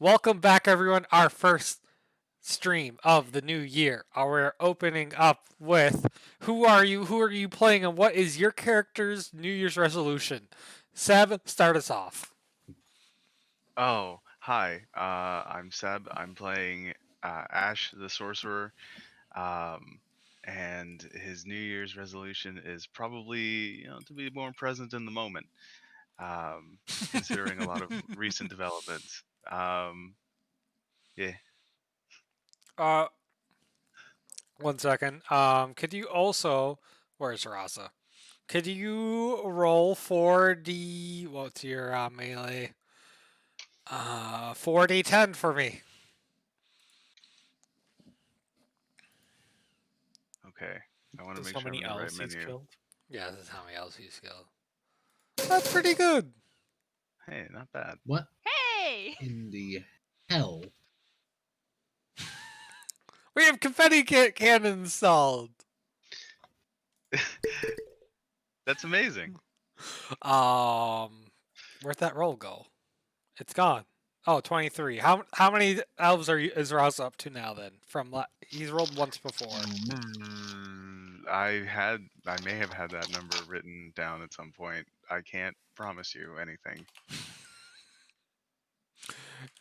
Welcome back, everyone. Our first stream of the new year. We're opening up with who are you? Who are you playing? And what is your character's New Year's resolution? Seb, start us off. Oh, hi. I'm Seb. I'm playing Ash the Sorcerer. Um, and his New Year's resolution is probably, to be more present in the moment, considering a lot of recent developments. Yeah. Uh, One second. Could you also, where's Rasa? Could you roll for the what's your melee? 4d10 for me. Okay. I want to That's make how sure I'm many in the right elves he's menu. killed. Yeah, this is how many else he's killed. That's pretty good. Hey, not bad. What Hey! in the hell? We have confetti cannon installed. That's amazing. Where'd that roll go? It's gone. Oh, 23. How many elves is Rouse up to now then? He's rolled once before. I may have had that number written down at some point. I can't promise you anything.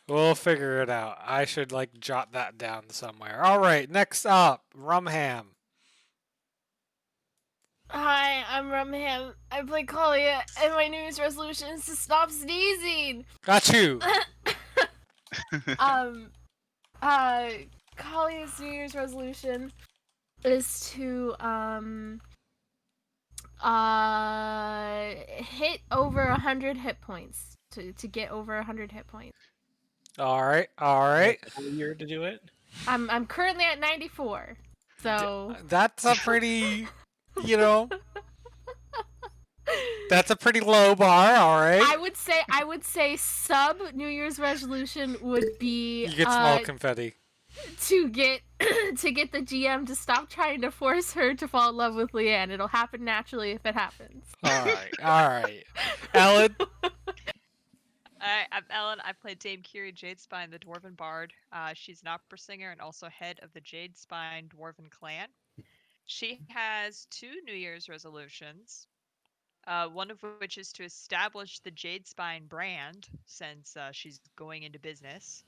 We'll figure it out. I should jot that down somewhere. All right, next up, Rumham. Hi, I'm Rumham. I play Kalia, and my New Year's resolution is to stop sneezing. Got you. Kalia's New Year's resolution is to hit over 100 hit points. To get over 100 hit points. All right, all right. A whole year to do it. I'm currently at 94. So That's a pretty, that's a pretty low bar. All right. I would say sub New Year's resolution would be You get small confetti. to get the GM to stop trying to force her to fall in love with Leanne. It'll happen naturally if it happens. All right, all right. Ellen. Hi, I'm Ellen. I play Dame Kiri Jadespine, the Dwarven Bard. She's an opera singer and also head of the Jadespine Dwarven clan. She has 2 New Year's resolutions, one of which is to establish the Jadespine brand, since she's going into business.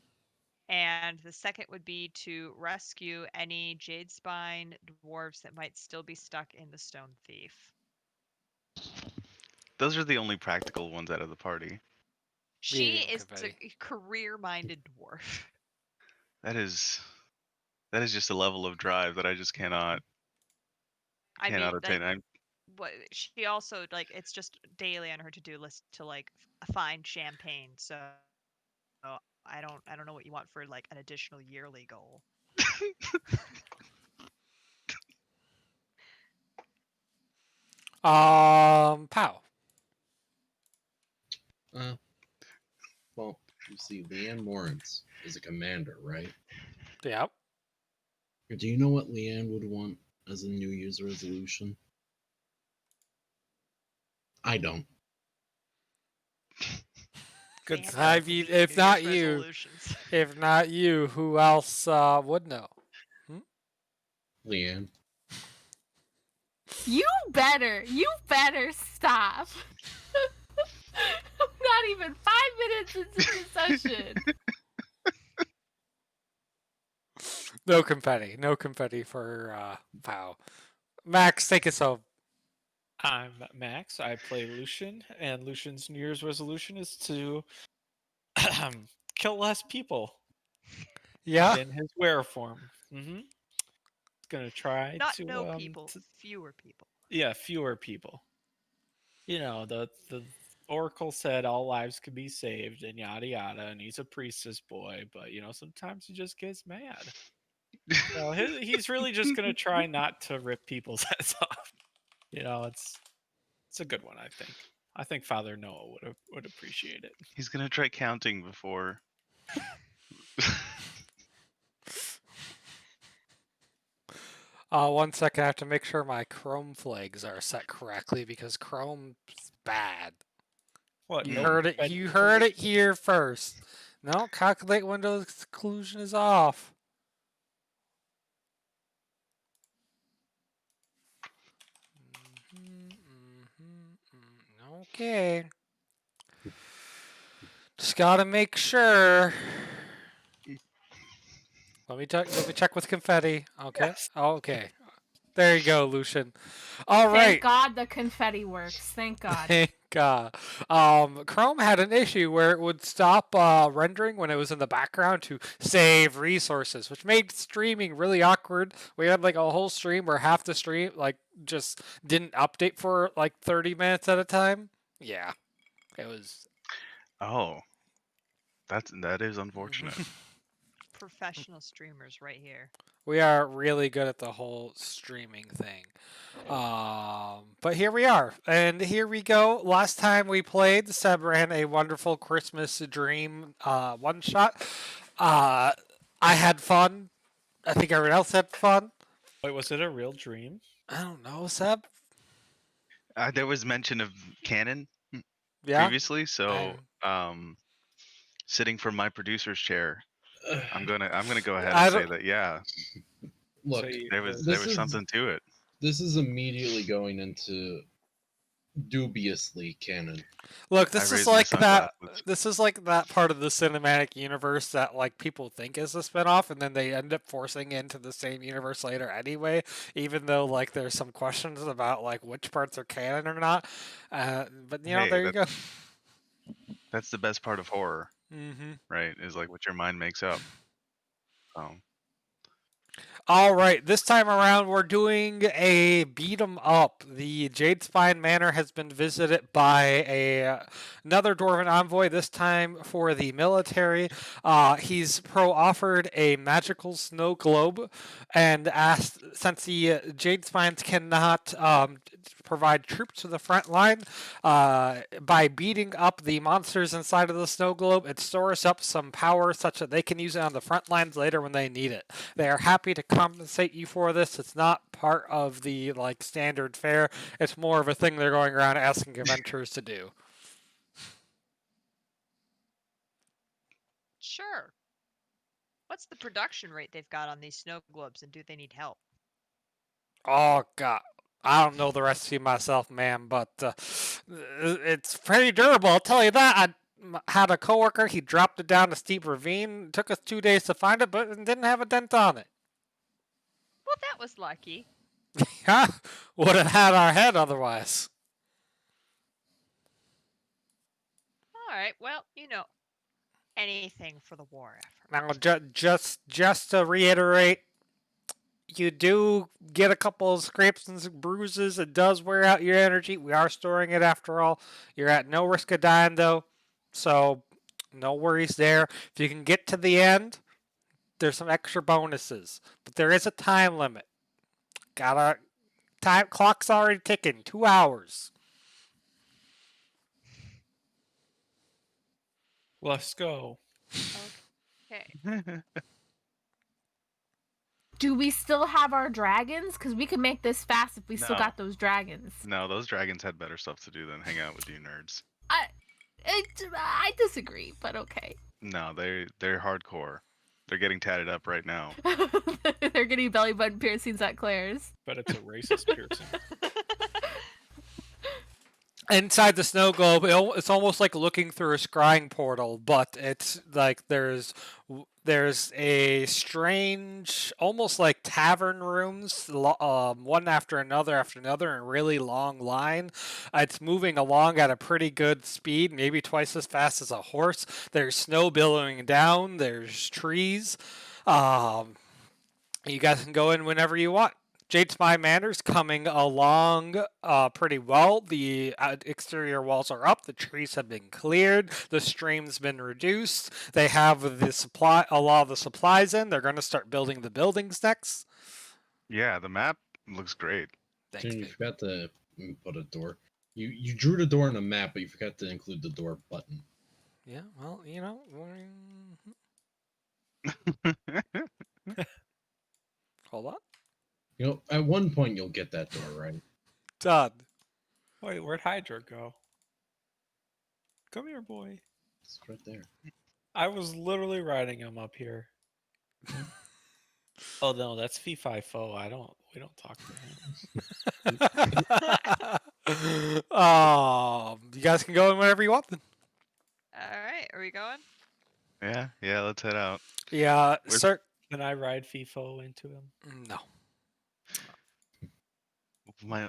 And the second would be to rescue any Jadespine dwarves that might still be stuck in the Stone Thief. Those are the only practical ones out of the party. She Medium is confetti. a career-minded dwarf. That is just a level of drive that I just cannot attain. What she also it's just daily on her to-do list to find champagne. So I don't know what you want for an additional yearly goal. Pow. Well, you see, Leanne Lawrence is a commander, right? Yep. Do you know what Leanne would want as a New Year's resolution? I don't. Good Damn time. it. If New not Year's you, resolutions. if not you, who else would know? Leanne. You better stop. Not even 5 minutes into the session. No confetti. No confetti for Pow. Max, take us home. I'm Max. I play Lucian, and Lucian's New Year's resolution is to kill less people Yeah. in his wearer form. He's gonna try Not to no people, fewer people. Yeah, fewer people. You know, the Oracle said all lives could be saved and yada yada, and he's a priestess boy, but sometimes he just gets mad. So he's really just gonna try not to rip people's heads off. It's a good one, I think. I think Father Noah would appreciate it. He's gonna try counting before. One second. I have to make sure my Chrome flags are set correctly because Chrome's bad. What You heard it. You heard it here first. No, calculate window exclusion is off. Okay. Just gotta make sure. Let me check with confetti. Okay. Yes. Okay. There you go, Lucian. All right. Thank God the confetti works. Thank God. Thank God. Chrome had an issue where it would stop rendering when it was in the background to save resources, which made streaming really awkward. We had like a whole stream where half the stream like just didn't update for like 30 minutes at a time. Yeah, it was. Oh, that is unfortunate. Professional streamers right here. We are really good at the whole streaming thing. But here we are, and here we go. Last time we played, Seb ran a wonderful Christmas dream one shot. I had fun. I think everyone else had fun. Wait, was it a real dream? I don't know, Seb. There was mention of canon Yeah. previously, so sitting from my producer's chair, I'm gonna go ahead I and say don't- that yeah, Look, So you- there was This is- something to it. this is immediately going into dubiously canon. Look, I this is raised my like that. sunglasses. This is like that part of the cinematic universe that like people think is a spinoff, and then they end up forcing into the same universe later anyway. Even though like there's some questions about like which parts are canon or not. But you know, Hey, there you go. That's the best part of horror, Mm-hmm. right? Is like what your mind makes up. All right, this time around we're doing a beat 'em up. The Jade Spine Manor has been visited by another Dwarven envoy. This time for the military. He's offered a magical snow globe, and asked since the Jade Spines cannot provide troops to the front line by beating up the monsters inside of the snow globe, it stores up some power such that they can use it on the front lines later when they need it. They are happy to compensate you for this. It's not part of the like standard fare. It's more of a thing they're going around asking adventurers to do. Sure. What's the production rate they've got on these snow globes, and do they need help? Oh God. I don't know the recipe myself, man, but it's pretty durable. I'll tell you that. I had a coworker. He dropped it down a steep ravine. It took us 2 days to find it, but it didn't have a dent on it. Well, that was lucky. Yeah, would have had our head otherwise. All right. Well, anything for the war effort. Now, just to reiterate, you do get a couple of scrapes and bruises. It does wear out your energy. We are storing it after all. You're at no risk of dying, though, so no worries there. If you can get to the end, there's some extra bonuses, but there is a time limit. Time clock's already ticking. 2 hours. Let's go. Okay. Do we still have our dragons? Because we could make this fast if we still No. got those dragons. No, those dragons had better stuff to do than hang out with you nerds. I disagree, but okay. No, they're hardcore. They're getting tatted up right now. They're getting belly button piercings at Claire's. But it's a racist piercing. Inside the snow globe, it's almost like looking through a scrying portal, but it's like there's a strange, almost like tavern rooms, one after another in a really long line. It's moving along at a pretty good speed, maybe twice as fast as a horse. There's snow billowing down. There's trees. You guys can go in whenever you want. Jade Spine Manor's coming along pretty well. The exterior walls are up. The trees have been cleared. The stream's been reduced. They have a lot of the supplies in. They're going to start building the buildings next. Yeah, the map looks great. Thanks, June, you babe. forgot to put a door. You drew the door on the map, but you forgot to include the door button. Yeah, well, hold on. At one point you'll get that door right. Done. Wait, where'd Hydra go? Come here, boy. It's right there. I was literally writing them up here. Oh no, that's fee fi fo. We don't talk to him. You guys can go in whenever you want. Then. All right, are we going? Yeah, let's head out. Yeah, Where's- sir. Can I ride FIFO into him? No.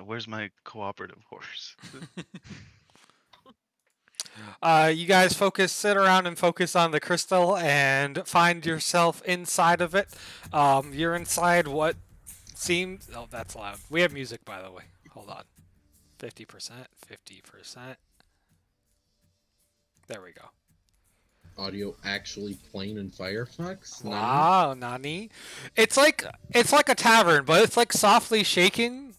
Where's my cooperative horse? You guys sit around and focus on the crystal and find yourself inside of it. You're inside what seems. Oh, that's loud. We have music, by the way. Hold on. 50%, 50%. There we go. Audio actually playing in Firefox? Nani? Wow, Nani. It's like a tavern, but it's like softly shaking.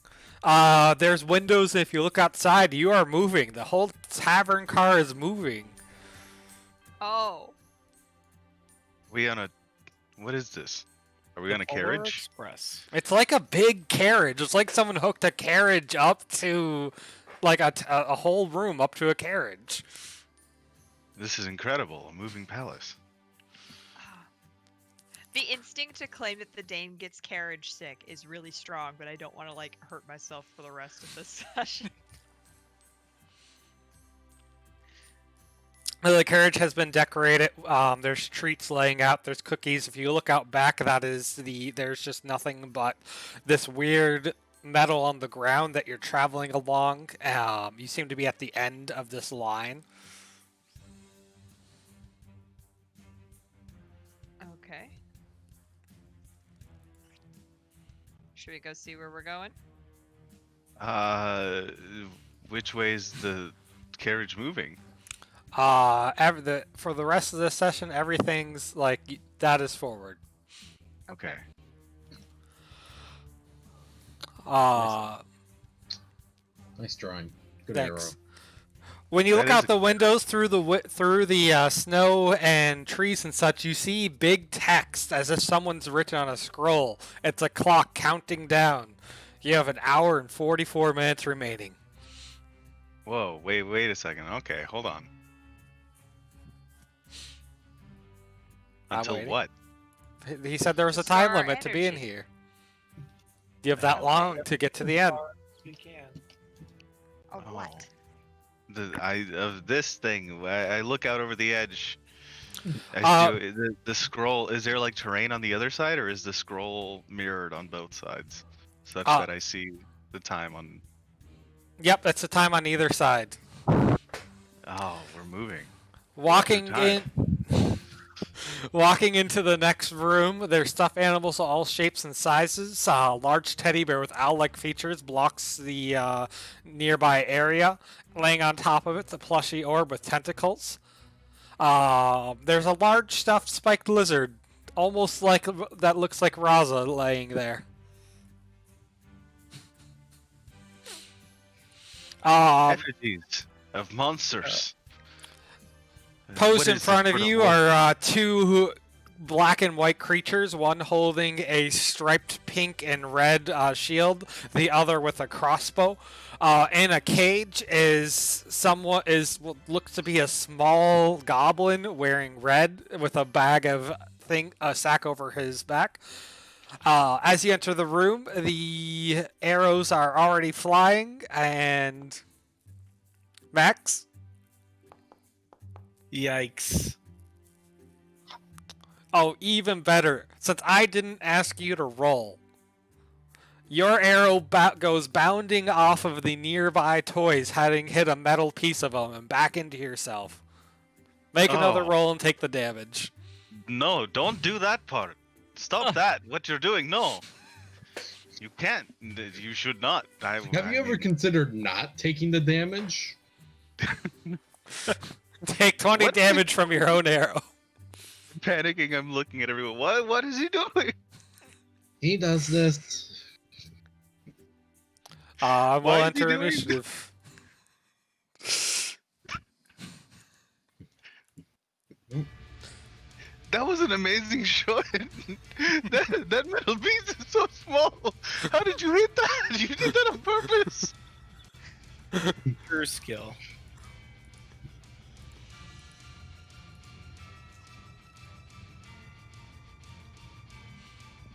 There's windows. If you look outside, you are moving. The whole tavern car is moving. Oh, We on a. What is this? Are we on a Polar carriage? Express. It's like a big carriage. It's like someone hooked a carriage up to, like a whole room up to a carriage. This is incredible. A moving palace. the instinct to claim that the Dane gets carriage sick is really strong, but I don't want to like hurt myself for the rest of this session. The carriage has been decorated. There's treats laying out. There's cookies. If you look out back, there's just nothing but this weird metal on the ground that you're traveling along. You seem to be at the end of this line. Okay. Should we go see where we're going? Which way's the carriage moving? For the rest of this session, everything's like that is forward. Okay. Nice drawing. Good Thanks. arrow. When you That look is out a the good windows through the snow and trees and such, you see big text as if someone's written on a scroll. It's a clock counting down. You have an hour and 44 minutes remaining. Whoa, wait a second. Okay, hold on. I'm Until waiting. what? He said there was a Restore time our limit to being energy. here. You have that long to get to the end. We can. Oh, Oh. what? Of this thing, I look out over the edge. Uh, The scroll. Is there like terrain on the other side, or is the scroll mirrored on both sides, such that I see the time on? Yep, that's the time on either side. Oh, we're moving. Walking time. Walking into the next room, there's stuffed animals of all shapes and sizes. A large teddy bear with owl-like features blocks the nearby area. Laying on top of it's a plushy orb with tentacles. There's a large stuffed spiked lizard, almost like that looks like Raza laying there. Effigies of monsters. Posed What in is front this of sort you wolf? are two black and white creatures, one holding a striped pink and red shield, the other with a crossbow. In a cage what looks to be a small goblin wearing red with a bag of a sack over his back. As you enter the room, the arrows are already flying, and Max. Yikes. Oh, even better. Since I didn't ask you to roll, your arrow goes bounding off of the nearby toys, having hit a metal piece of them, and back into yourself. Make another Oh. roll and take the damage. No, don't do that part. Stop that. What you're doing, no. You can't. You should not. Have you ever considered not taking the damage? Take 20 What? damage from your own arrow. panicking? I'm looking at everyone. What is he doing? He does this. We'll Why is he enter doing initiative. That was an amazing shot. that metal piece is so small. How did you hit that? You did that on purpose. Pure skill.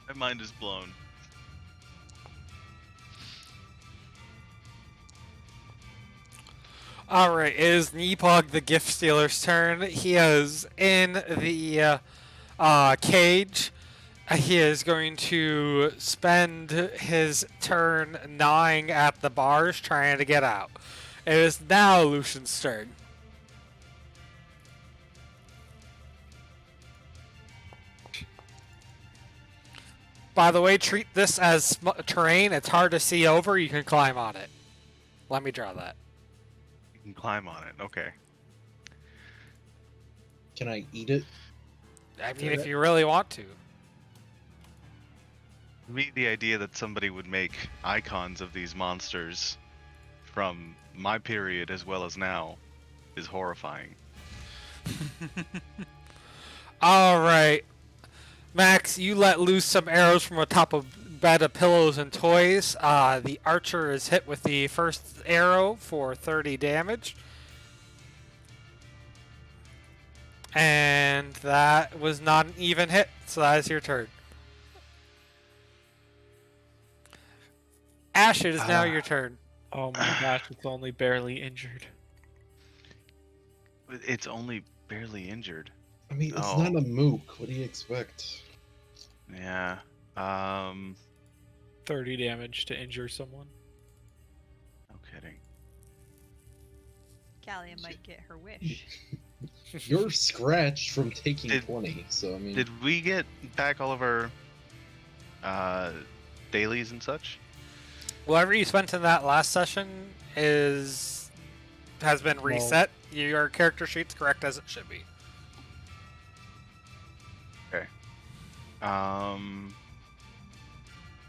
My mind is blown. Alright, it is Neepog the Gift Stealer's turn. He is in the cage. He is going to spend his turn gnawing at the bars, trying to get out. It is now Lucian's turn. By the way, treat this as terrain. It's hard to see over. You can climb on it. Let me draw that. You can climb on it. Okay. Can I eat it? I mean, if you really want to. Me, the idea that somebody would make icons of these monsters from my period as well as now is horrifying. Alright. Max, you let loose some arrows from atop a bed of pillows and toys. The archer is hit with the first arrow for 30 damage. And that was not an even hit, so that is your turn. Ash, it is now your turn. Oh my gosh, it's only barely injured. It's only barely injured. I mean, it's Oh. not a mook. What do you expect? Yeah. 30 damage to injure someone. No kidding. Gallia might get her wish. You're scratched from taking Did- 20, so I mean... Did we get back all of our dailies and such? Whatever you spent in that last session has been reset. Your character sheet's correct as it should be.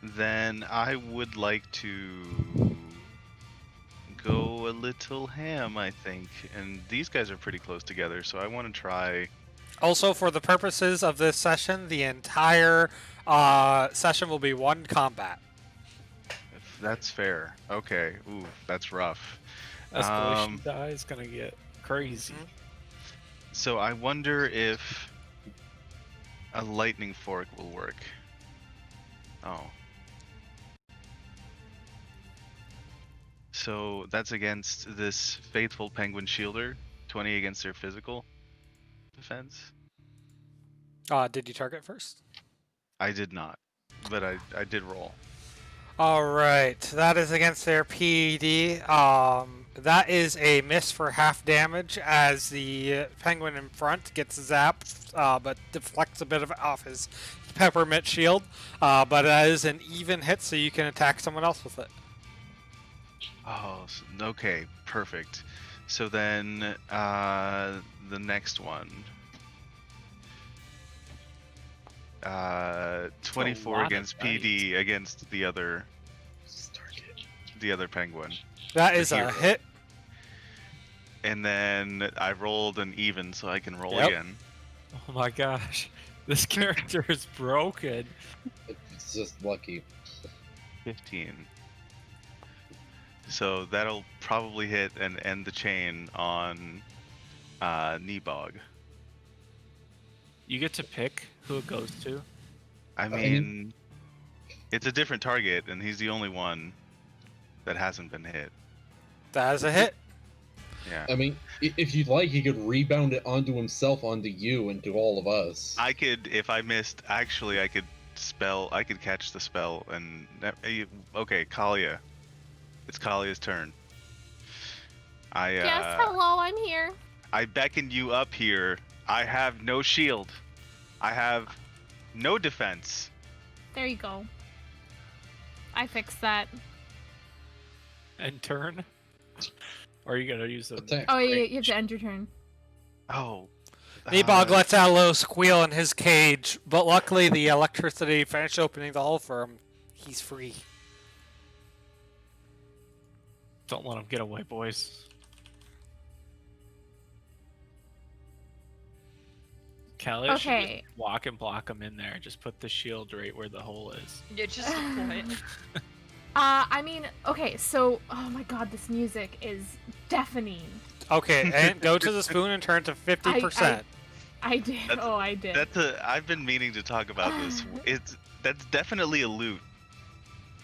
Then I would like to go a little ham, I think. And these guys are pretty close together, so I want to try. Also, for the purposes of this session, the entire session will be one combat. If that's fair. Okay. Ooh, that's rough. Escalation die is gonna get crazy. So I wonder if a lightning fork will work. Oh. So that's against this faithful penguin shielder. 20 against their physical defense. Did you target first? I did not, but I did roll. Alright, that is against their PED. That is a miss for half damage as the penguin in front gets zapped, but deflects a bit of it off his peppermint shield. But that is an even hit, so you can attack someone else with it. Oh, okay, perfect. So then the next one. 24 lot of against dice. PD against the other penguin. That is a hero. hit. And then I rolled an even, so I can roll Yep. again. Oh my gosh, this character is broken. It's just lucky. 15. So that'll probably hit and end the chain on Nebog. You get to pick who it goes to. I mean, it's a different target, and he's the only one that hasn't been hit. That is a hit. Yeah. I mean, if you'd like, he could rebound it onto himself, onto you, and to all of us. I could, if I missed, actually, I could catch the spell, and okay, Kalia. It's Kalia's turn. Yes, hello, I'm here. I beckon you up here. I have no shield. I have no defense. There you go. I fixed that. And turn? Or are you gonna use the Attack. Oh, right? you have to end your turn. Oh. Nebog lets out a little squeal in his cage, but luckily the electricity finished opening the hole for him. He's free. Don't let him get away, boys. Kelly should Okay. just walk and block him in there. Just put the shield right where the hole is. Yeah, just deploy it. I mean, okay, so, oh my god, this music is deafening. Okay, and go to the spoon and turn to 50%. I did. That's- Oh, I did. I've been meaning to talk about this. That's definitely a loot.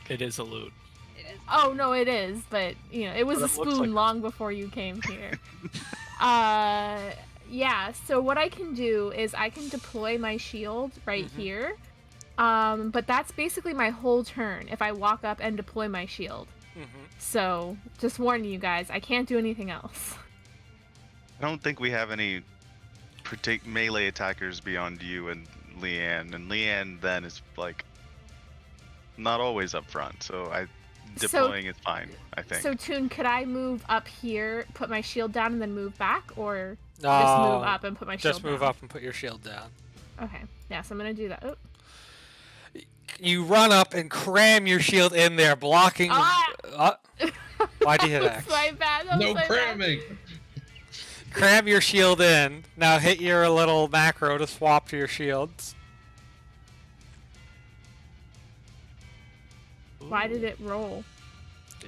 It is a loot. It is. Oh no, it is, but you know, it was But a it looks spoon like- long before you came here. Yeah. So what I can do is I can deploy my shield right here. But that's basically my whole turn if I walk up and deploy my shield. So just warning you guys, I can't do anything else. I don't think we have any melee attackers beyond you and Leanne, and Leanne then is like not always up front, so deploying is fine, I think. So Toon, could I move up here, put my shield down, and then move back, or just move up and put my shield Just move down? up and put your shield down. Okay. Yeah, so I'm gonna do that. Oh. You run up and cram your shield in there, blocking. Ah! Why'd you hit That's X? my bad. That was No my bad. cramming. Cram your shield in. Now hit your little macro to swap to your shields. Why did it roll?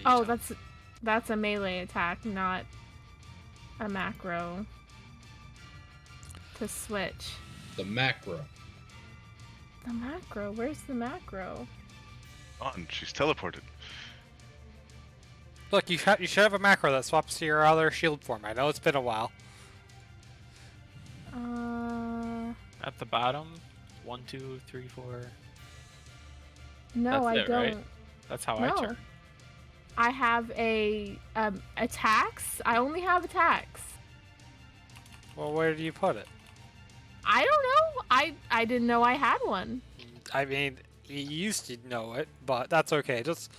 Oh, that's a melee attack, not a macro. To switch. The macro. The macro? Where's the macro? On, she's teleported. Look, you should have a macro that swaps to your other shield form. I know it's been a while. At the bottom, 1, 2, 3, 4. No, That's I it, don't. right? That's how I No. turn. I have a attacks. I only have attacks. Well, where do you put it? I don't know. I didn't know I had one. I mean, you used to know it, but that's okay. Just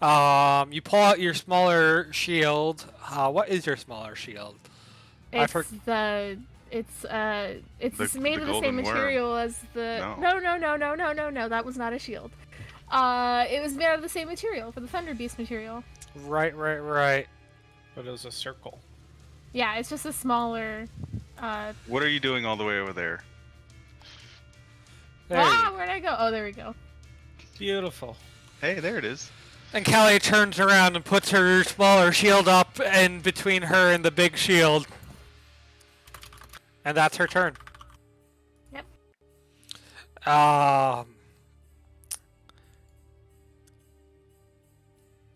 you pull out your smaller shield. What is your smaller shield? It's The made of the golden same worm. material as the no. That was not a shield. It was made out of the same material for the Thunder Beast material. Right. But it was a circle. Yeah, it's just a smaller. What are you doing all the way over there? There you Where'd I go? Oh, there we go. Beautiful. Hey, there it is. And Callie turns around and puts her smaller shield up in between her and the big shield. And that's her turn. Yep.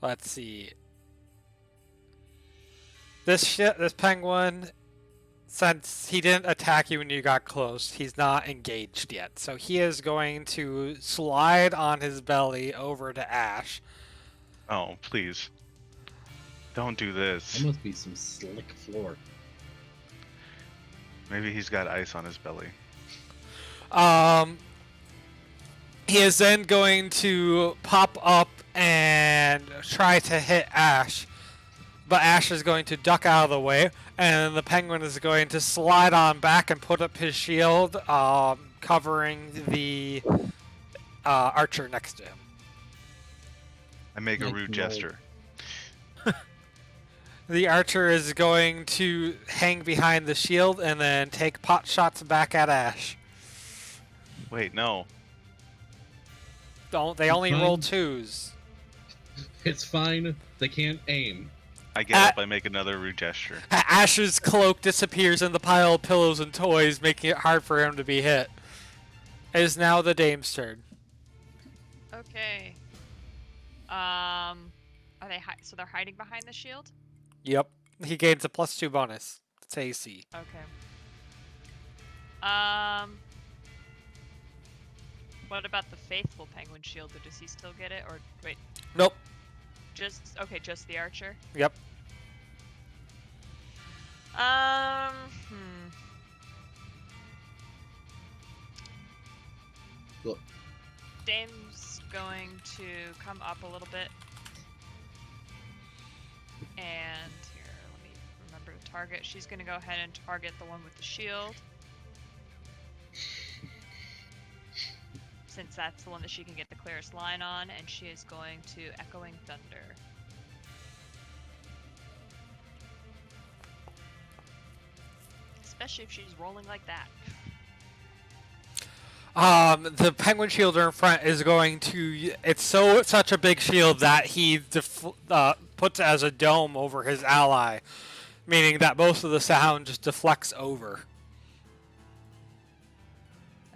Let's see. This penguin, since he didn't attack you when you got close, he's not engaged yet. So he is going to slide on his belly over to Ash. Oh, please. Don't do this. That must be some slick floor. Maybe he's got ice on his belly. He is then going to pop up and try to hit Ash. But Ash is going to duck out of the way, and the penguin is going to slide on back and put up his shield, covering the archer next to him. I make a Like rude no. gesture. The archer is going to hang behind the shield and then take pot shots back at Ash. Wait, no. They only roll Fine. 2s. It's fine. They can't aim. I get up, I make another rude gesture. Ash's cloak disappears in the pile of pillows and toys, making it hard for him to be hit. It is now the dame's turn. Okay. Are they so they're hiding behind the shield? Yep. He gains a +2 bonus. It's AC. Okay. What about the faithful penguin shield? Or does he still get it? Or wait, Nope. just the archer. Yep. Look. Dame's going to come up a little bit. And here, let me remember to target. She's going to go ahead and target the one with the shield. Since that's the one that she can get the clearest line on, and she is going to Echoing Thunder. Especially if she's rolling like that. The penguin shielder in front is going to. It's such a big shield that he puts as a dome over his ally, meaning that most of the sound just deflects over.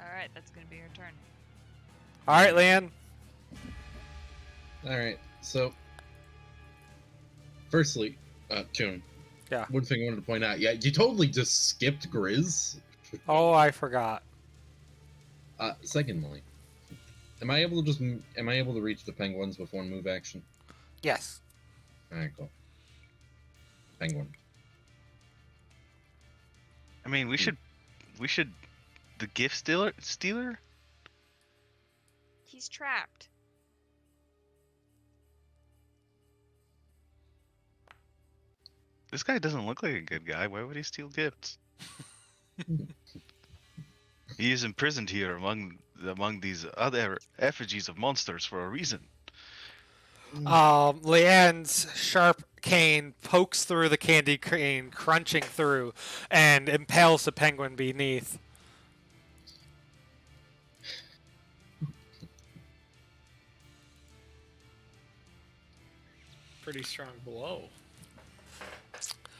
Alright, that's gonna be your turn. All right, Leanne. All right. So, firstly, Toon. Yeah. One thing I wanted to point out. Yeah, you totally just skipped Grizz. Oh, I forgot. Secondly, am I able to reach the penguins with one move action? Yes. All right, cool. Penguin. I mean, we should. The gift stealer. He's trapped. This guy doesn't look like a good guy. Why would he steal gifts? He is imprisoned here among these other effigies of monsters for a reason. Leanne's sharp cane pokes through the candy cane, crunching through, and impales the penguin beneath. Pretty strong blow.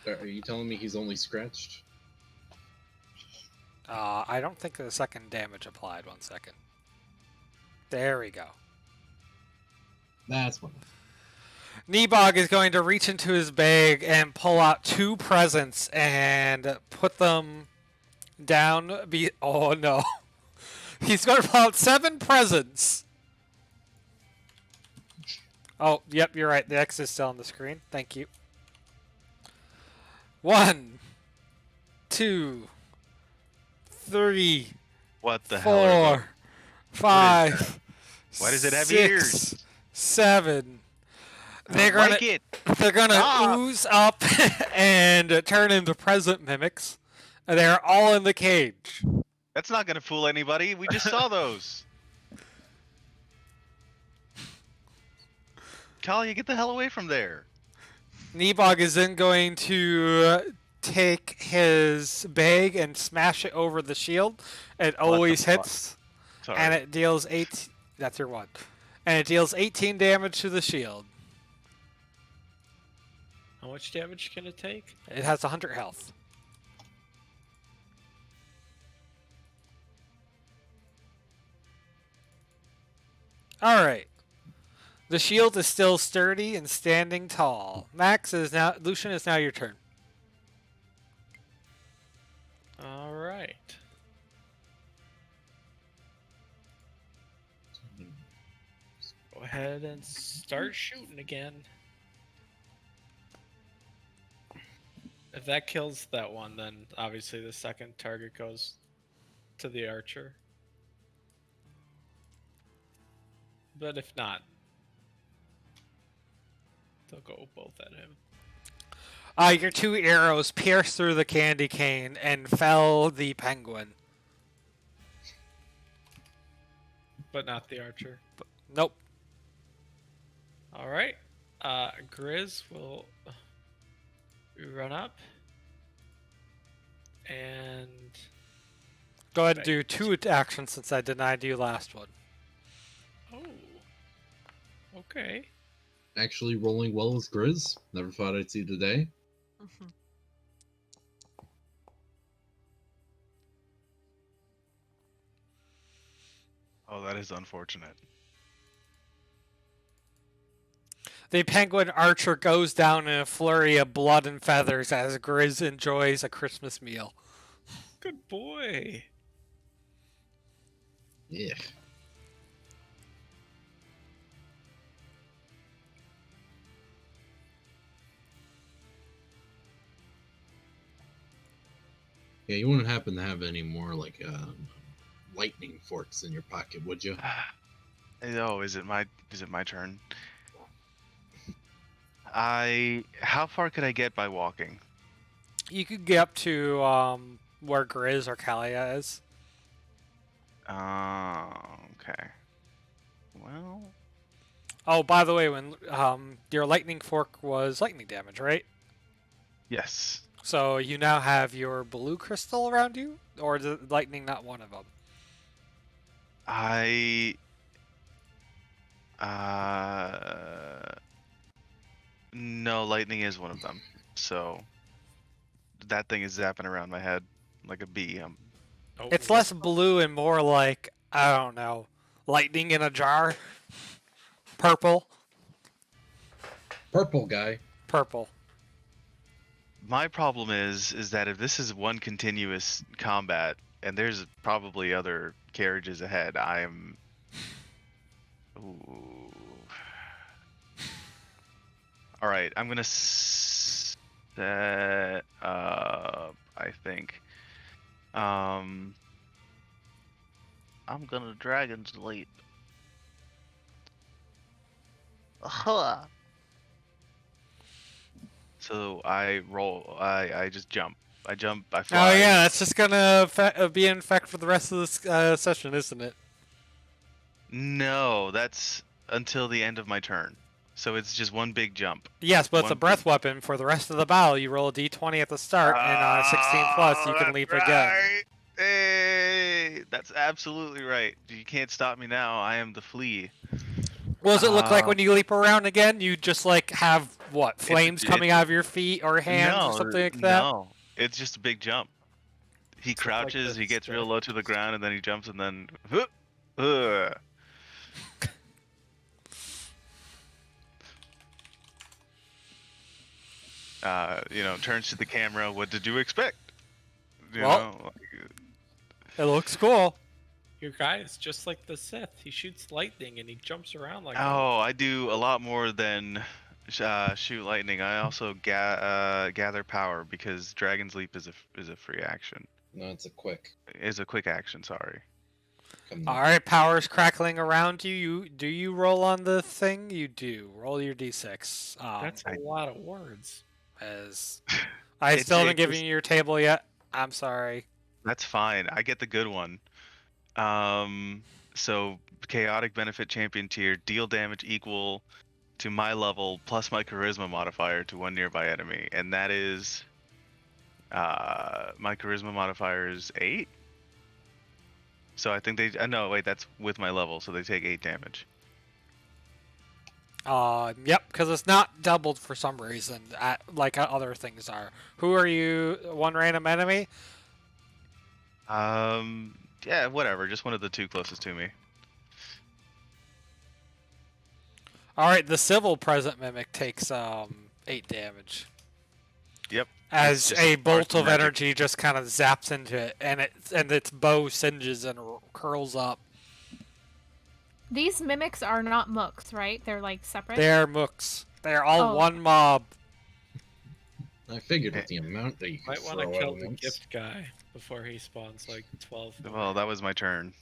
Are you telling me he's only scratched? I don't think the second damage applied. 1 second. There we go. That's one. Nebog is going to reach into his bag and pull out 2 presents and put them down. Oh no. He's going to pull out 7 presents. Oh, yep, you're right. The X is still on the screen. Thank you. 1, 2, 3, What the hell? Are 4, 5. Why does it have 6, ears? 7. I don't like it. They're gonna Stop. ooze up and turn into present mimics. And they're all in the cage. That's not gonna fool anybody. We just saw those. Kalia, get the hell away from there. Nebog is then going to take his bag and smash it over the shield. It always fuck? hits, Sorry. and it deals 8. That's your 1. And it deals 18 damage to the shield. How much damage can it take? It has 100 health. All right. The shield is still sturdy and standing tall. Lucian is now your turn. All right. Go ahead and start shooting again. If that kills that one, then obviously the second target goes to the archer. But if not, they'll go both at him. Your 2 arrows pierce through the candy cane and fell the penguin. But not the archer. Nope. All right. Grizz will run up and Go ahead and do 2 actions since I denied you last one. oh, okay. Actually rolling well as Grizz. Never thought I'd see the day. Oh, that is unfortunate. The penguin archer goes down in a flurry of blood and feathers as Grizz enjoys a Christmas meal. Good boy. Yeah. Yeah, you wouldn't happen to have any more like lightning forks in your pocket, would you? Oh, is it my turn? How far could I get by walking? You could get up to where Grizz or Kalia is. Okay. Well, Oh, by the way, when your lightning fork was lightning damage, right? yes. So you now have your blue crystal around you, or is the lightning not one of them? No, lightning is one of them. So that thing is zapping around my head like a bee. Oh, It's less blue and more like, I don't know, lightning in a jar. Purple. Purple guy. Purple. My problem is that if this is one continuous combat and there's probably other carriages ahead, I am. Ooh. All right, I'm gonna set up. I think. I'm gonna Dragon's Leap. So I roll. I just jump. I jump. I Oh fly. yeah, that's just gonna be in effect for the rest of this session, isn't it? No, that's until the end of my turn. So it's just one big jump. Yes, but it's a One breath weapon for the rest of the battle. You roll a d20 at the start, and on a 16 plus, you can that's leap again. right. Hey, that's absolutely right. You can't stop me now. I am the flea. What does it look like when you leap around again? You just like have what, flames coming out of your feet or hands or something like that? No, it's just a big jump. He Stuff like crouches, he this, gets real but- low to the ground, and then he jumps, and then. Turns to the camera. What did you expect? You Well- know, like, It looks cool. Your guy is just like the Sith. He shoots lightning and he jumps around like. oh, I do a lot more than shoot lightning. I also gather power because Dragon's Leap is a free action. No, it's a quick. Is a quick action. Sorry. Come All right, power's crackling around you. Do you roll on the thing? You do. Roll your d6. That's a lot of words. As I It's- still haven't it given just- you your table yet. I'm sorry. That's fine. I get the good one. So chaotic benefit champion tier, deal damage equal to my level plus my charisma modifier to one nearby enemy, and that is my charisma modifier is 8. So I think they no wait, that's with my level, so they take 8 damage. Yep, because it's not doubled for some reason, like other things are. Who are you? One random enemy? Yeah, whatever, just one of the two closest to me. All right, the civil present mimic takes 8 damage. Yep. As just a bolt arson of magic. energy just kind of zaps into it, and its bow singes and curls up. These mimics are not mooks, right? They're like separate. They're mooks. They're all Oh. one mob. I figured with the amount that you Might can want to throw kill at the once. gift guy before he spawns like 12. Well, that was my turn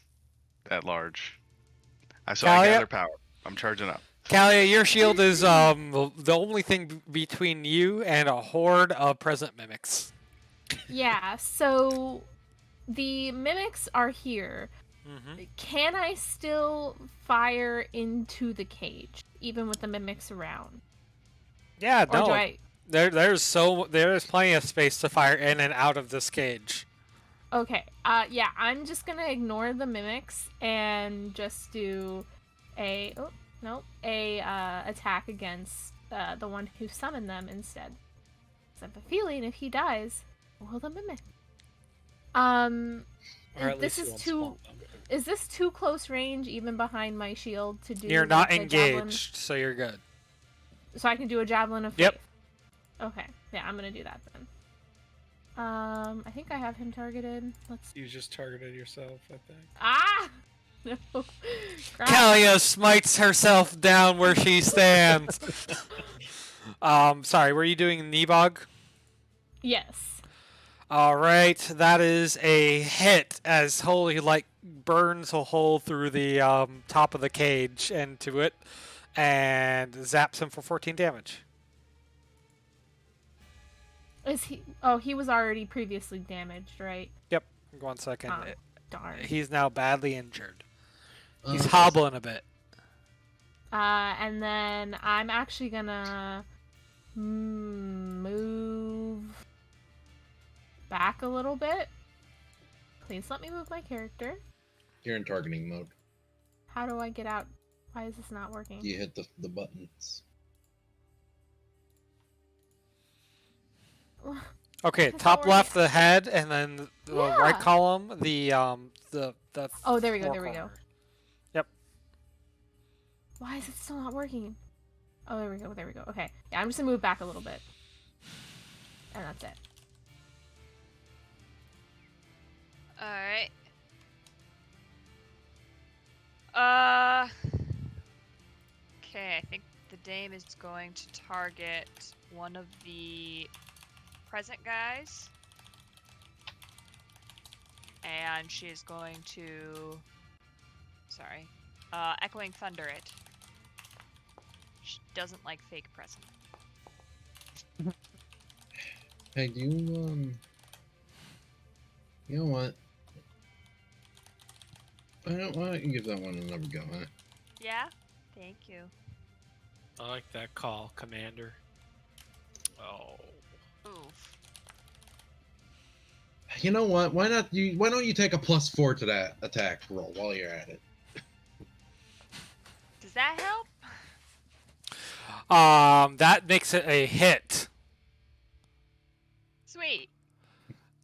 at large. I Kalia? gather power. I'm charging up. Kalia, your shield is the only thing between you and a horde of present mimics. Yeah, so the mimics are here. Mm-hmm. Can I still fire into the cage, even with the mimics around? Yeah, Or no. do I... There's plenty of space to fire in and out of this cage. Okay, yeah, I'm just gonna ignore the mimics and just do a... Oh, no. Attack against the one who summoned them instead. 'Cause I have a feeling if he dies, will the mimic. Or at This least he is won't too... spawn them. Is this too close range, even behind my shield, to do? You're not like, a javelin? engaged, so you're good. So I can do a javelin of Yep. faith. Okay, yeah, I'm gonna do that then. I think I have him targeted. Let's. You just targeted yourself, I think. Ah! No. Crap. Kalia smites herself down where she stands. Sorry, were you doing Nebog? Yes. All right, that is a hit as Holy Light burns a hole through the top of the cage into it and zaps him for 14 damage. Is he? Oh, he was already previously damaged, right? Yep, 1 second. Oh, darn. He's now badly injured. He's Uh, hobbling a bit. And then I'm actually gonna move back a little bit. Please let me move my character. You're in targeting mode. How do I get out? Why is this not working? You hit the buttons. Okay, It's not top working. left, the head, and then the right Yeah. column, the Oh, there we go. four There we go. corners. Yep. Why is it still not working? Oh, there we go. There we go. Okay. Yeah, I'm just gonna move back a little bit. And that's it. Alright. Okay, I think the dame is going to target one of the present guys. And she is going to... Sorry. Echoing Thunder it. She doesn't like fake present. Hey, do you you know what? Why don't you give that one another go, huh? Yeah? Thank you. I like that call, Commander. Oh. Oof. You know what? Why don't you take a +4 to that attack roll while you're at it? Does that help? That makes it a hit. Sweet.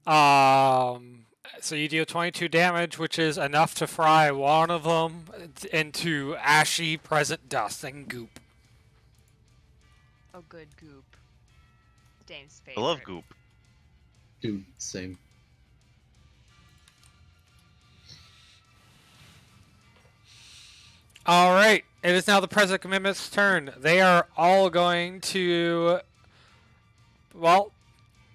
So you deal 22 damage, which is enough to fry one of them into ashy present dust and goop. Oh, good goop. Dame's I favorite. love goop. Dude, same. All right, it is now the present commitment's turn. They are all going to, well,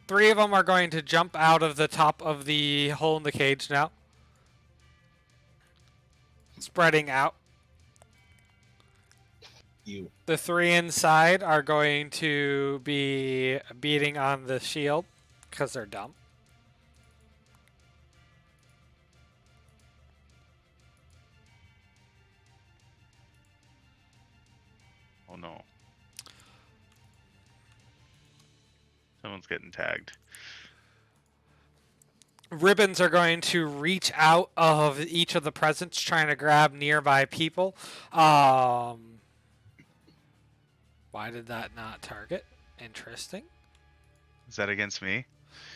3 of them are going to jump out of the top of the hole in the cage now, spreading out. You. The 3 inside are going to be beating on the shield because they're dumb. Oh no. Someone's getting tagged. Ribbons are going to reach out of each of the presents, trying to grab nearby people. Why did that not target? Interesting. Is that against me?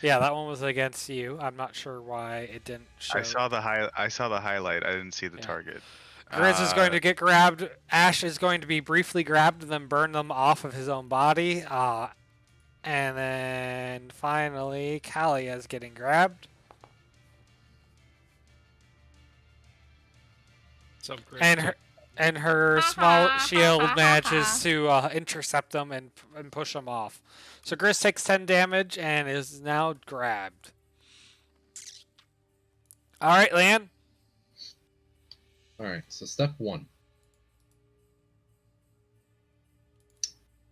Yeah, that one was against you. I'm not sure why it didn't show. I saw the highlight. I didn't see the Yeah. target. Grizz is going to get grabbed. Ash is going to be briefly grabbed, then burn them off of his own body. And then finally, Kalia is getting grabbed. So great. And her small shield manages to intercept them and push them off. So Grizz takes 10 damage and is now grabbed. All right, Lan. Alright, so step 1.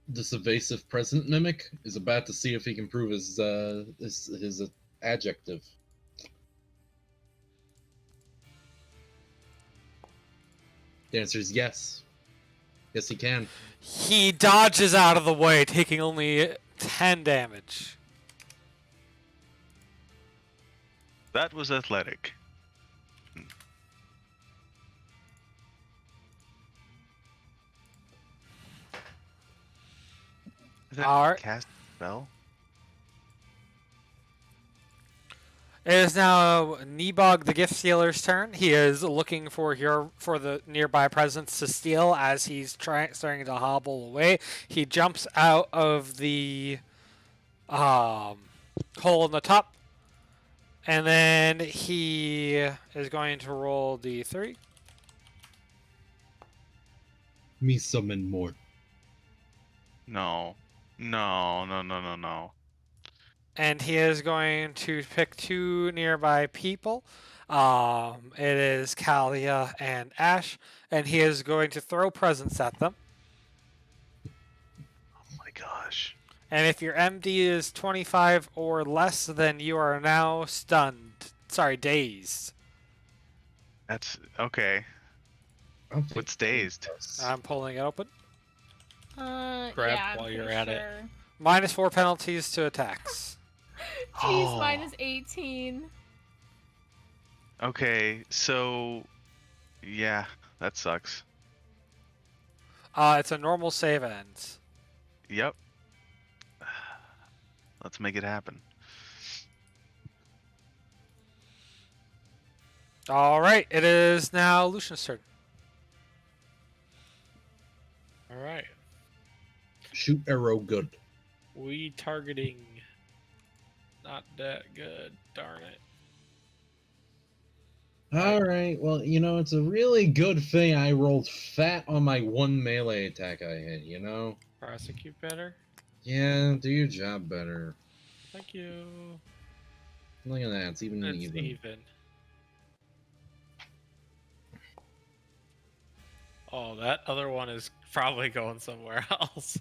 This evasive present mimic is about to see if he can prove his adjective. The answer is yes. Yes, he can. He dodges out of the way, taking only 10 damage. That was athletic. Is that Alright. cast spell? It is now Nebog the Gift Stealer's turn. He is looking for the nearby presents to steal as he's starting to hobble away. He jumps out of the hole in the top, and then he is going to roll D3. Me summon more. No. No. And he is going to pick 2 nearby people. It is Kalia and Ash, and he is going to throw presents at them. Oh my gosh. And if your MD is 25 or less, then you are now stunned. Sorry, dazed. That's okay. What's dazed? I'm pulling it open. Grab yeah, while I'm you're pretty at it. sure. -4 penalties to attacks. Jeez, Oh. minus 18. Okay, so yeah, that sucks. It's a normal save ends. Yep. Let's make it happen. All right, it is now Lucian's turn. All right. Shoot arrow good. We targeting. Not that good. Darn it. All right. Well, it's a really good thing I rolled fat on my one melee attack I hit. Prosecute better. Yeah, do your job better. Thank you. Look at that. It's even That's even. even. Oh, that other one is probably going somewhere else.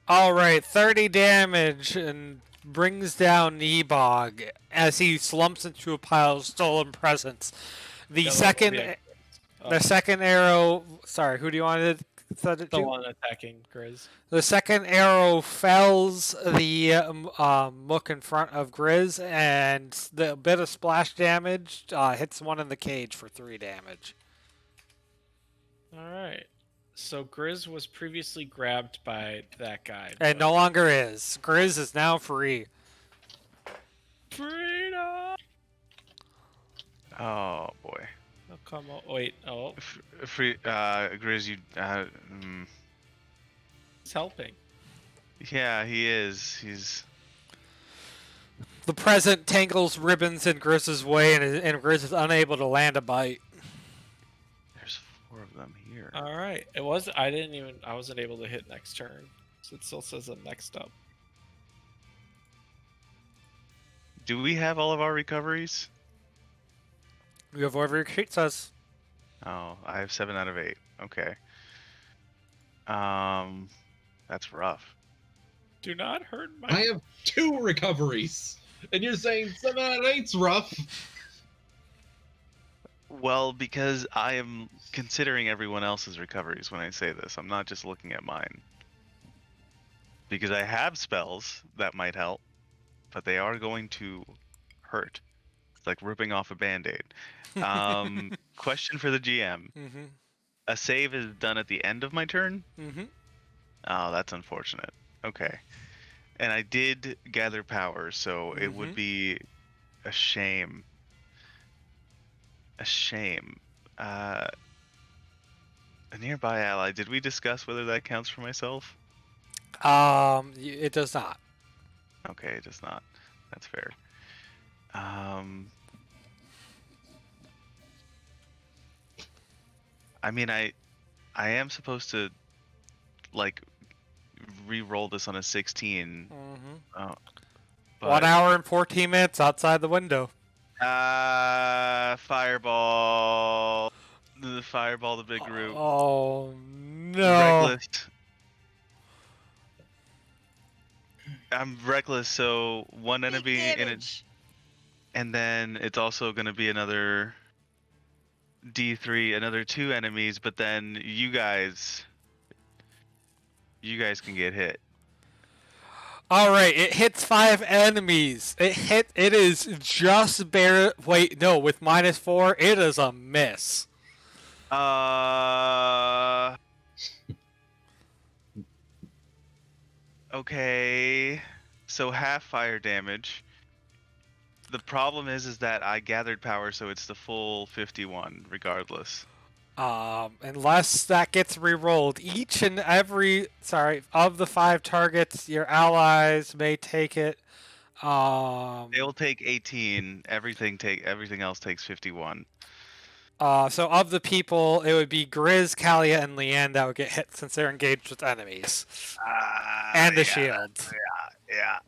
All right, 30 damage and brings down Nebog as he slumps into a pile of stolen presents. The second arrow. Sorry, who do you want to set it The to? one attacking Grizz. The second arrow fells the mook in front of Grizz, and the bit of splash damage hits one in the cage for 3 damage. All right. So Grizz was previously grabbed by that guy. And no longer is. Grizz is now free. Freedom! Oh boy. Oh, come on. Wait. Oh, Free, Grizz, you. he's helping. Yeah, he is. He's. The present tangles ribbons in Grizz's way, and Grizz is unable to land a bite. There's 4 of them here. All right. I wasn't able to hit next turn. So it still says I'm next up. Do we have all of our recoveries? You have whatever your sheet says. Oh, I have 7 out of 8. Okay. That's rough. Do not hurt my. I have 2 recoveries, and you're saying 7 out of 8's rough. Well, because I am considering everyone else's recoveries when I say this. I'm not just looking at mine. Because I have spells that might help, but they are going to hurt. It's like ripping off a band-aid. Question for the GM. Mm-hmm. A save is done at the end of my turn? Mm-hmm. Oh, that's unfortunate. Okay. And I did gather power, so it would be a shame. A shame. A nearby ally. Did we discuss whether that counts for myself? It does not. Okay, it does not. That's fair. I mean, I am supposed to, like, re-roll this on a 16. Mm-hmm. But, 1 hour and 14 minutes outside the window. Fireball. The fireball, the big group. Oh no! Reckless. I'm reckless, so one Big enemy in it, damage. and then it's also going to be another D3, another 2 enemies, but then you guys can get hit. All right, it hits 5 enemies. It is just bare. Wait, no, with -4, it is a miss. Okay, so half fire damage. The problem is that I gathered power, so it's the full 51, regardless. Unless that gets re-rolled, each and every of the 5 targets, your allies may take it. They will take 18. Everything else takes 51. So of the people, it would be Grizz, Kalia, and Leanne that would get hit since they're engaged with enemies. And the shields. Yeah.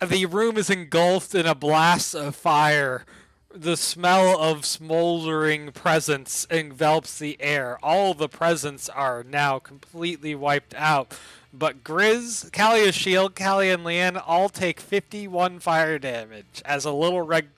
The room is engulfed in a blast of fire. The smell of smoldering presents envelops the air. All the presents are now completely wiped out. But Grizz, Kalia's shield, Kalia, and Leanne all take 51 fire damage as a little red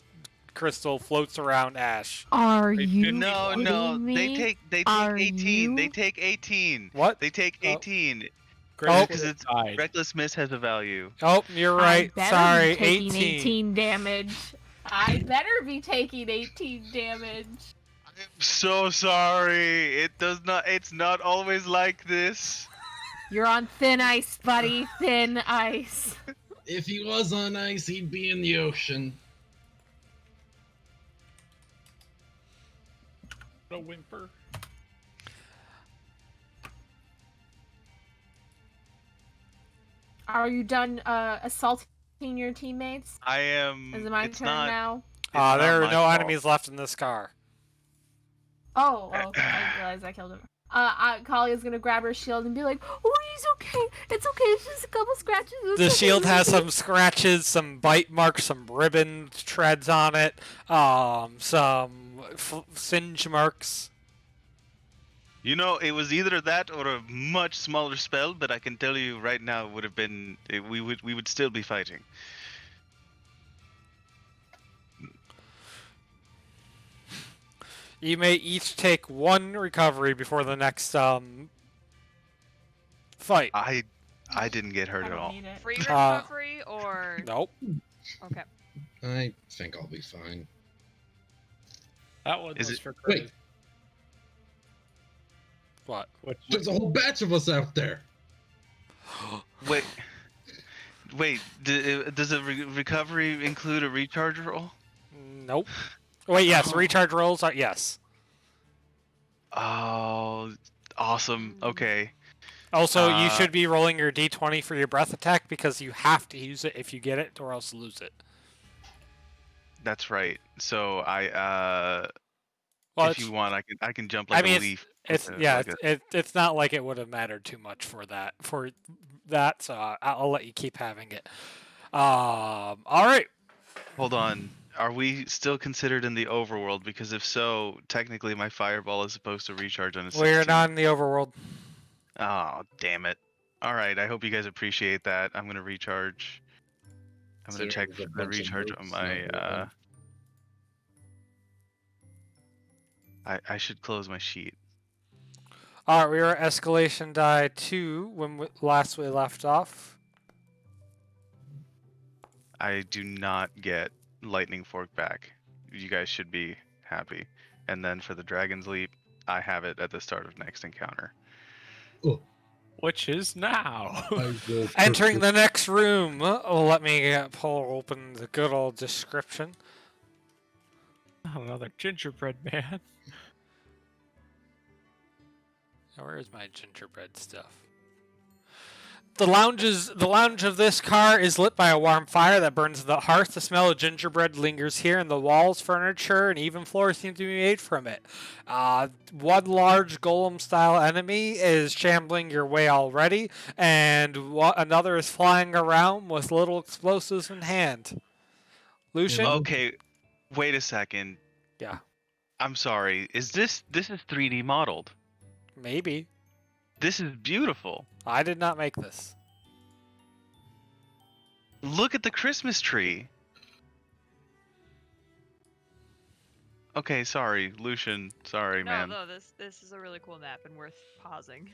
crystal floats around Ash. Are you No, kidding me? they take Are 18. you? They take 18. What? They take 18. Grizz Because it's died. reckless miss has a value. Oh, you're right. I better Sorry, be taking 18. 18 damage. I better be taking 18 damage. I'm so sorry. It's not always like this. You're on thin ice, buddy. Thin ice. If he was on ice, he'd be in the ocean. No whimper. Are you done assaulting your teammates? I am. Is it my It's turn not. now? It's not There are my no fault. enemies left in this car. Oh, okay. I realized I killed him. Kalia's gonna grab her shield and be like, "Oh, he's okay. It's okay. It's just a couple scratches." It's The okay, shield it's has okay." some scratches, some bite marks, some ribbon treads on it, some singe marks. You know, it was either that or a much smaller spell, but I can tell you right now, it would have been. We would still be fighting. You may each take one recovery before the next fight. I didn't get hurt I at don't all. need it. Free recovery or Nope. okay. I think I'll be fine. That one Is was it- for Wait. Chris. What? There's a whole batch of us out there. Wait. Does a recovery include a recharge roll? Nope. Wait, yes. Recharge rolls are yes. Oh, awesome. Okay. Also, you Uh, should be rolling your d20 for your breath attack because you have to use it if you get it, or else lose it. That's right. So Well, if you want, I can jump like I mean, a leaf. it's with a- yeah, like a- it's not like it would have mattered too much for that. So I'll let you keep having it. All right. Hold on. Are we still considered in the overworld? Because if so, technically my fireball is supposed to recharge on a 16. We're not in the overworld. Oh, damn it. All right. I hope you guys appreciate that. I'm gonna recharge. I'm gonna So check there's a the bunch of recharge on notes my. not written. I should close my sheet. All right, we were at escalation die 2 when last we left off. I do not get lightning fork back. You guys should be happy. And then for the dragon's leap, I have it at the start of next encounter. Which is now. I will Entering purchase- the next room. Let me pull open the good old description. Another gingerbread man. Where is my gingerbread stuff? The lounge of this car is lit by a warm fire that burns the hearth. The smell of gingerbread lingers here, and the walls, furniture, and even floors seem to be made from it. One large golem-style enemy is shambling your way already, and another is flying around with little explosives in hand. Lucian? Okay, wait a second. Yeah. I'm sorry. This is 3D modeled? Maybe. This is beautiful. I did not make this. Look at the Christmas tree. Okay, sorry, Lucian. Sorry, No, man. no, this is a really cool map and worth pausing.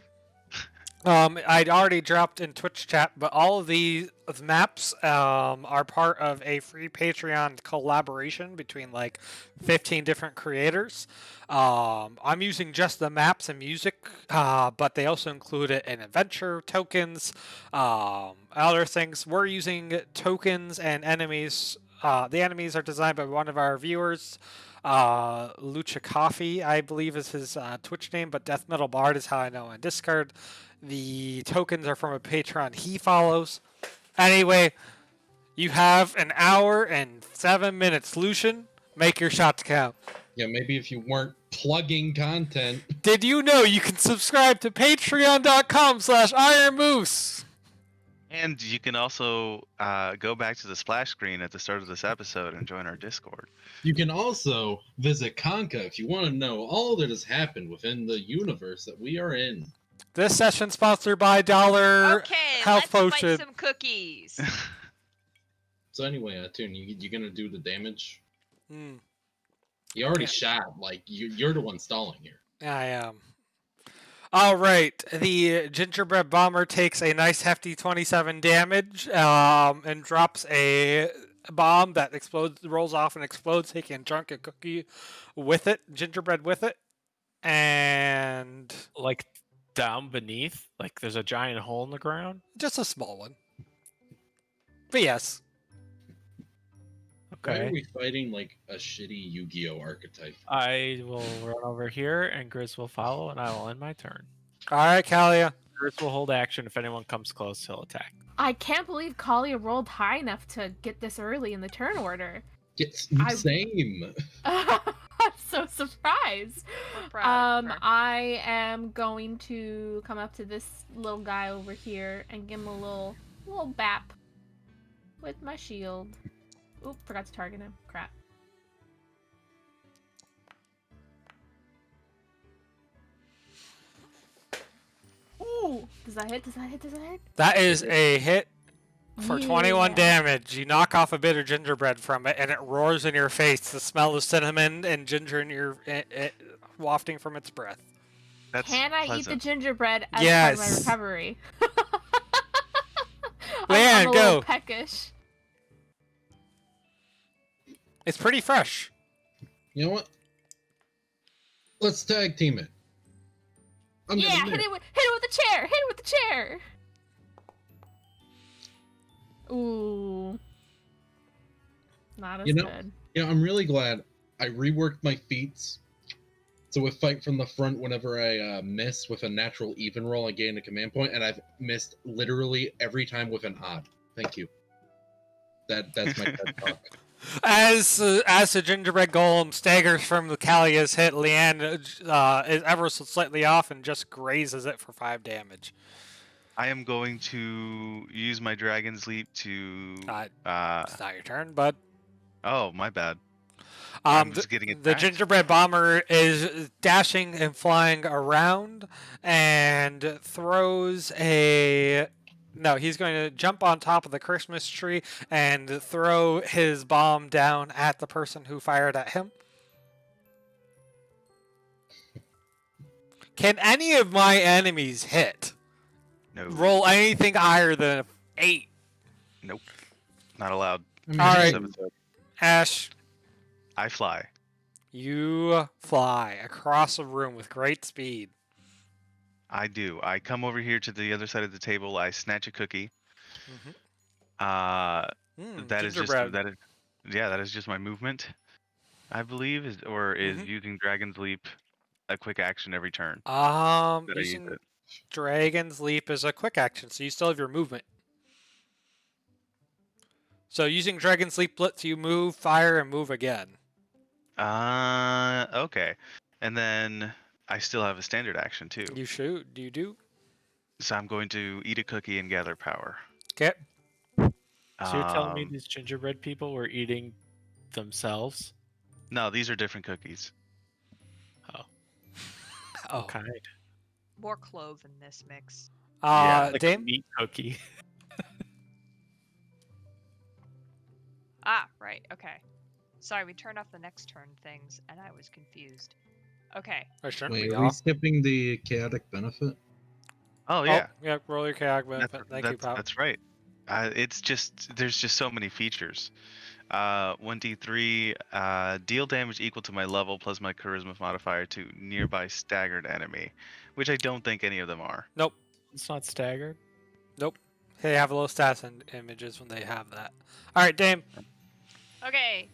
I'd already dropped in Twitch chat, but all of these maps are part of a free Patreon collaboration between like 15 different creators. I'm using just the maps and music, but they also include it in adventure tokens, other things. We're using tokens and enemies. The enemies are designed by one of our viewers. Lucha Coffee, I believe, is his Twitch name, but Death Metal Bard is how I know on Discord. The tokens are from a Patreon he follows. Anyway, you have an hour and 7 minutes. Lucian, make your shots count. Yeah, maybe if you weren't plugging content. Did you know you can subscribe to patreon.com/ironmoose? And you can also go back to the splash screen at the start of this episode and join our Discord. You can also visit Conca if you want to know all that has happened within the universe that we are in. This session sponsored by Dollar Okay, Health let's Potion. bite some cookies. So anyway, Toon, you gonna do the damage? Hmm, You already shot. Like you're the one stalling here. I am. All right, the gingerbread bomber takes a nice hefty 27 damage and drops a bomb that explodes, rolls off and explodes, taking a drunken cookie with it, gingerbread with it, and Like down beneath? Like there's a giant hole in the ground? Just a small one. But yes. Why are Okay. we fighting like a shitty Yu-Gi-Oh archetype? I will run over here, and Grizz will follow, and I will end my turn. All right, Kalia. Grizz will hold action. If anyone comes close, he'll attack. I can't believe Kalia rolled high enough to get this early in the turn order. Same. I'm so surprised. We're proud of her. I am going to come up to this little guy over here and give him a little bap with my shield. Oop, forgot to target him. Crap. Ooh, does that hit? Does that hit? Does that hit? That is a hit for 21 Yeah. damage. You knock off a bit of gingerbread from it, and it roars in your face. The smell of cinnamon and ginger in your wafting from its breath. That's Can I eat the pleasant. gingerbread as part of my Yes. recovery? Leanne, I'm a little go. peckish. It's pretty fresh. You know what? Let's tag team it. I'm Yeah, gonna hit it with the chair. Hit it with the chair. Ooh, not as You know- good. Yeah, I'm really glad I reworked my feats. So with fight from the front, whenever I miss with a natural even roll, I gain a command point, and I've missed literally every time with an odd. Thank you. That's my TED talk. As the gingerbread golem staggers from the Kalia's hit, Leanne is ever so slightly off and just grazes it for 5 damage. I am going to use my Dragon's Leap to. It's not your turn, bud. Oh, my bad. I'm just getting The attacked. gingerbread bomber is dashing and flying around and throws a. No, he's going to jump on top of the Christmas tree and throw his bomb down at the person who fired at him. Can any of my enemies hit? No, Roll anything higher than an 8. nope, not allowed. I mean, All This right. episode. Ash, I fly. you fly across a room with great speed. I do. I come over here to the other side of the table. I snatch a cookie. Mhm. That is just gingerbread. that is, yeah, that is just my movement. I believe is Mhm. using Dragon's Leap a quick action every turn. that I use Using it. Dragon's Leap is a quick action, so you still have your movement. So using Dragon's Leap lets you move, fire, and move again. Okay. And then I still have a standard action too. You shoot. You do. So I'm going to eat a cookie and gather power. Okay. So you're telling me Um, these gingerbread people were eating themselves? No, these are different cookies. Oh. Kind. More clove in this mix. Yeah, Like a Dame? meat cookie. Ah, right. Okay. Sorry, we turned off the next turn things, and I was confused. Okay. I shouldn't Wait, be are we off. skipping the chaotic benefit? Oh yeah, Yeah, roll your chaotic benefit. Thank you, pal. that's right. It's just there's just so many features. 1d3 deal damage equal to my level plus my charisma modifier to nearby staggered enemy, which I don't think any of them are. Nope. It's not staggered. Nope. They have low stats and images when they have that. All right, Dame. Okay.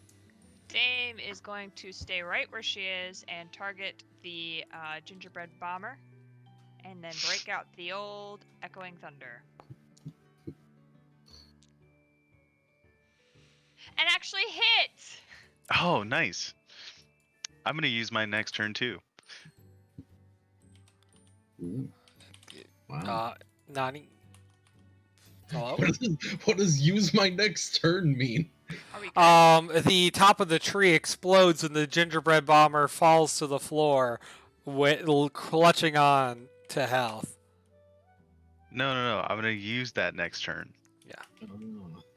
Dame is going to stay right where she is and target the gingerbread bomber, and then break out the old echoing thunder. And actually hit! Oh, nice. I'm gonna use my next turn too. Ooh. Wow. Nani. Hello. What does use my next turn mean? Are we good? The top of the tree explodes and the gingerbread bomber falls to the floor, clutching on to health. No. I'm gonna use that next turn. Oh.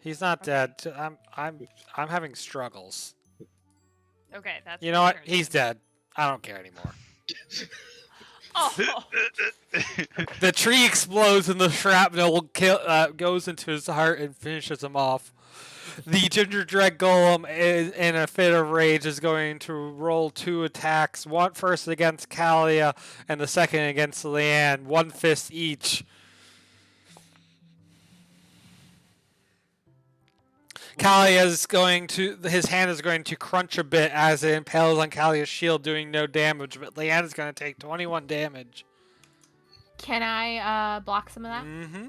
He's not Okay. dead. I'm having struggles. Okay, that's You know my what? turn He's then. dead. I don't care anymore. Oh! The tree explodes and the shrapnel goes into his heart and finishes him off. The gingerbread golem, is, in a fit of rage, is going to roll 2 attacks. One first against Kalia, and the second against Leanne. 1 fist each. Kalia is going to. His hand is going to crunch a bit as it impales on Kalia's shield, doing no damage. But Leanne is going to take 21 damage. Can I block some of that? Mm-hmm.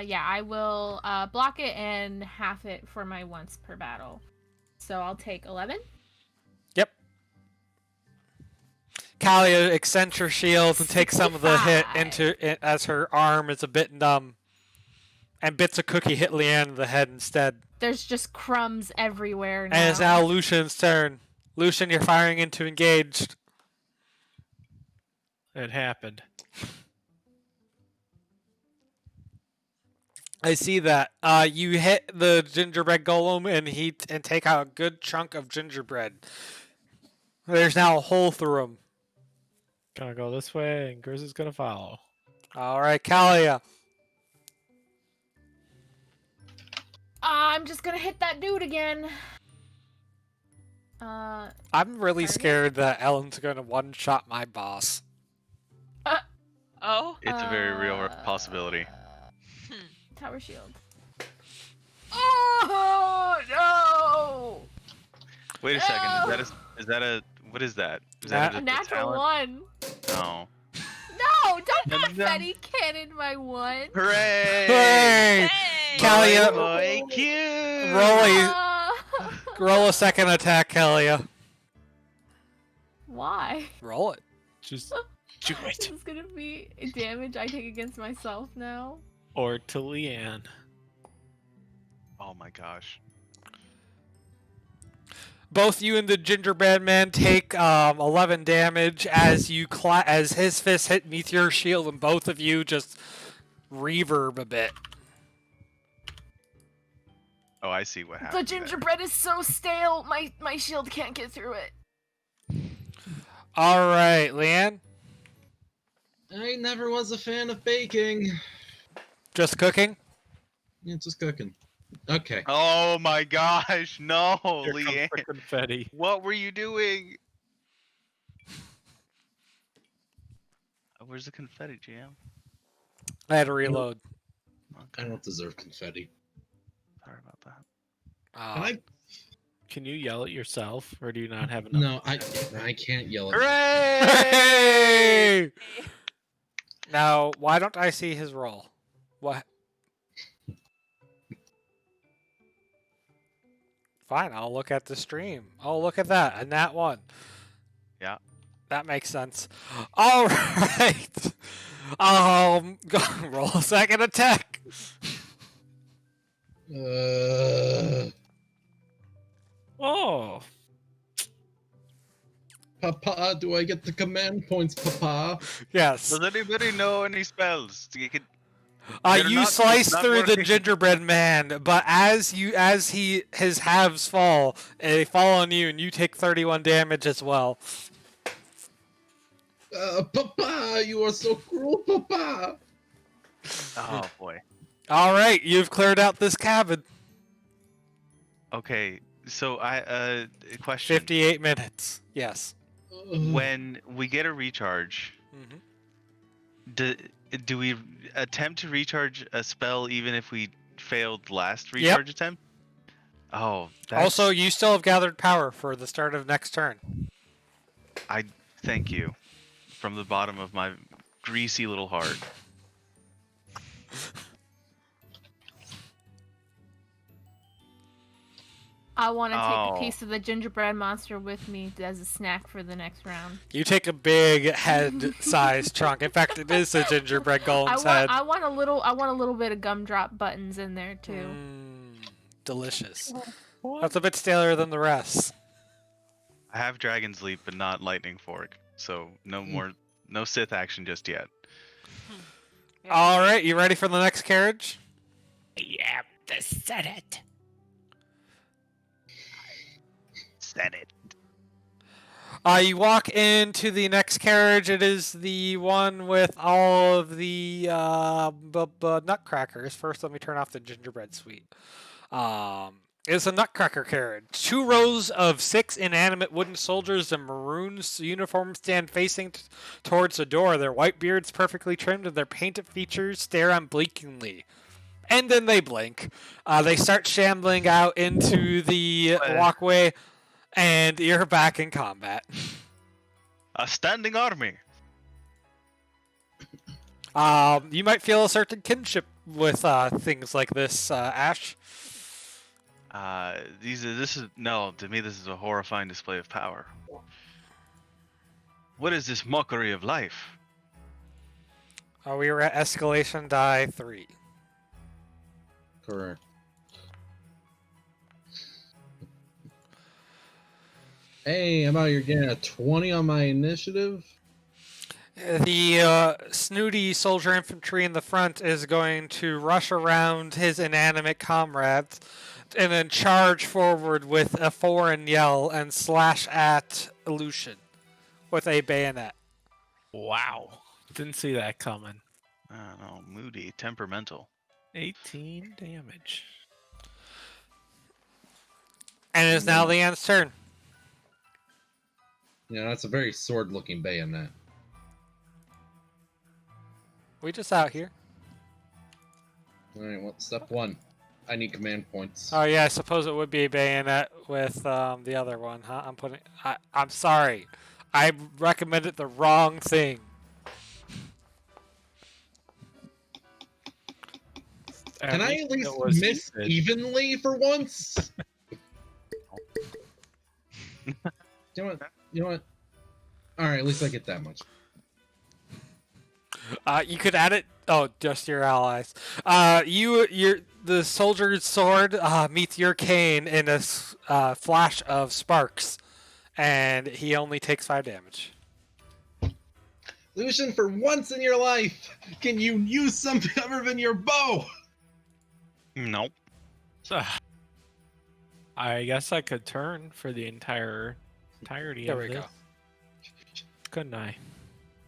Yeah, I will block it and half it for my once per battle. So I'll take 11. Yep. Kalia extends her shield and takes some of the hit 65. into it as her arm is a bit numb. And bits of cookie hit Leanne in the head instead. There's just crumbs everywhere now. And it's now Lucian's turn. Lucian, you're firing into engaged. It happened. I see that. You hit the gingerbread golem and take out a good chunk of gingerbread. There's now a hole through him. Gonna go this way, and Grizz is gonna follow. All right, Kalia. I'm just gonna hit that dude again. I'm really Target? scared that Ellen's going to one-shot my boss. Oh. It's a very real possibility. Tower shield. Oh no! Wait a second. Is that a what is that? Is that A a natural talent? 1. No. No, don't No. confetti cannon my 1. Hooray! Hey! Hey! Kalia, Boy, cute! roll a second attack, Kalia. Why? Roll it. Just do it. This is gonna be damage I take against myself now. Or to Leanne. Oh my gosh. Both you and the gingerbread man take 11 damage as as his fist hit beneath your shield, and both of you just reverb a bit. Oh, I see what happened. The gingerbread is so stale, my shield can't get through it. All right, Leanne. I never was a fan of baking. Just cooking. Yeah, just cooking. Okay. Oh my gosh, no, Here comes Leanne. the confetti. What were you doing? Where's the confetti, Jam? I had to reload. I don't deserve confetti. Sorry about that. Can I? Can you yell at yourself, or do you not have enough? No, I can't yell at. Hooray! Now, why don't I see his roll? What? Fine, I'll look at the stream. Oh, look at that. A nat 1. Yeah. That makes sense. All right. Go roll a second attack. Oh, Papa, do I get the command points, Papa? Yes. Does anybody know any spells? You could... They're You not- slice not through the working. gingerbread man, but as his halves fall, they fall on you, and you take 31 damage as well. Papa, you are so cruel, Papa. Oh boy. All right, you've cleared out this cabin. Okay, so a question. 58 minutes. Yes. When we get a recharge, Mhm. do we attempt to recharge a spell even if we failed last recharge attempt? Oh, that's... Also, you still have gathered power for the start of next turn. I thank you from the bottom of my greasy little heart. I want to take Oh. a piece of the gingerbread monster with me as a snack for the next round. You take a big head-sized chunk. In fact, it is a gingerbread golem's head. I want a little bit of gumdrop buttons in there too. Delicious. That's a bit staler than the rest. I have Dragon's Leap, but not Lightning Fork, so no Sith action just yet. All right, you ready for the next carriage? yeah, the Senate. Said it. You walk into the next carriage. It is the one with all of the nutcrackers. First, let me turn off the gingerbread sweet. It's a nutcracker carriage. 2 rows of 6 inanimate wooden soldiers in maroon uniforms stand facing towards the door. Their white beards perfectly trimmed and their painted features stare unblinkingly. And then they blink. They start shambling out into the walkway, and you're back in combat. A standing army. You might feel a certain kinship with things like this, Ash. To me this is a horrifying display of power. What is this mockery of life? We were at escalation die 3. Correct. Hey, how about you're getting a 20 on my initiative? The snooty soldier infantry in the front is going to rush around his inanimate comrades and then charge forward with a foreign yell and slash at Lucian with a bayonet. Wow. Didn't see that coming. I don't know, moody, temperamental. 18 damage. And it is now Leanne's turn. Yeah, that's a very sword-looking bayonet. We just out here. Alright, well, step 1. I need command points. Oh yeah, I suppose it would be a bayonet with the other one, huh? I'm sorry. I recommended the wrong thing. Can I at least miss evenly for once? You know what? Alright, at least I get that much. You could add it. Oh, just your allies. The soldier's sword meets your cane in a flash of sparks, and he only takes 5 damage. Lucian, for once in your life, can you use something other than your bow? Nope. So, I guess I could turn for the entirety There of we this. go. Couldn't I?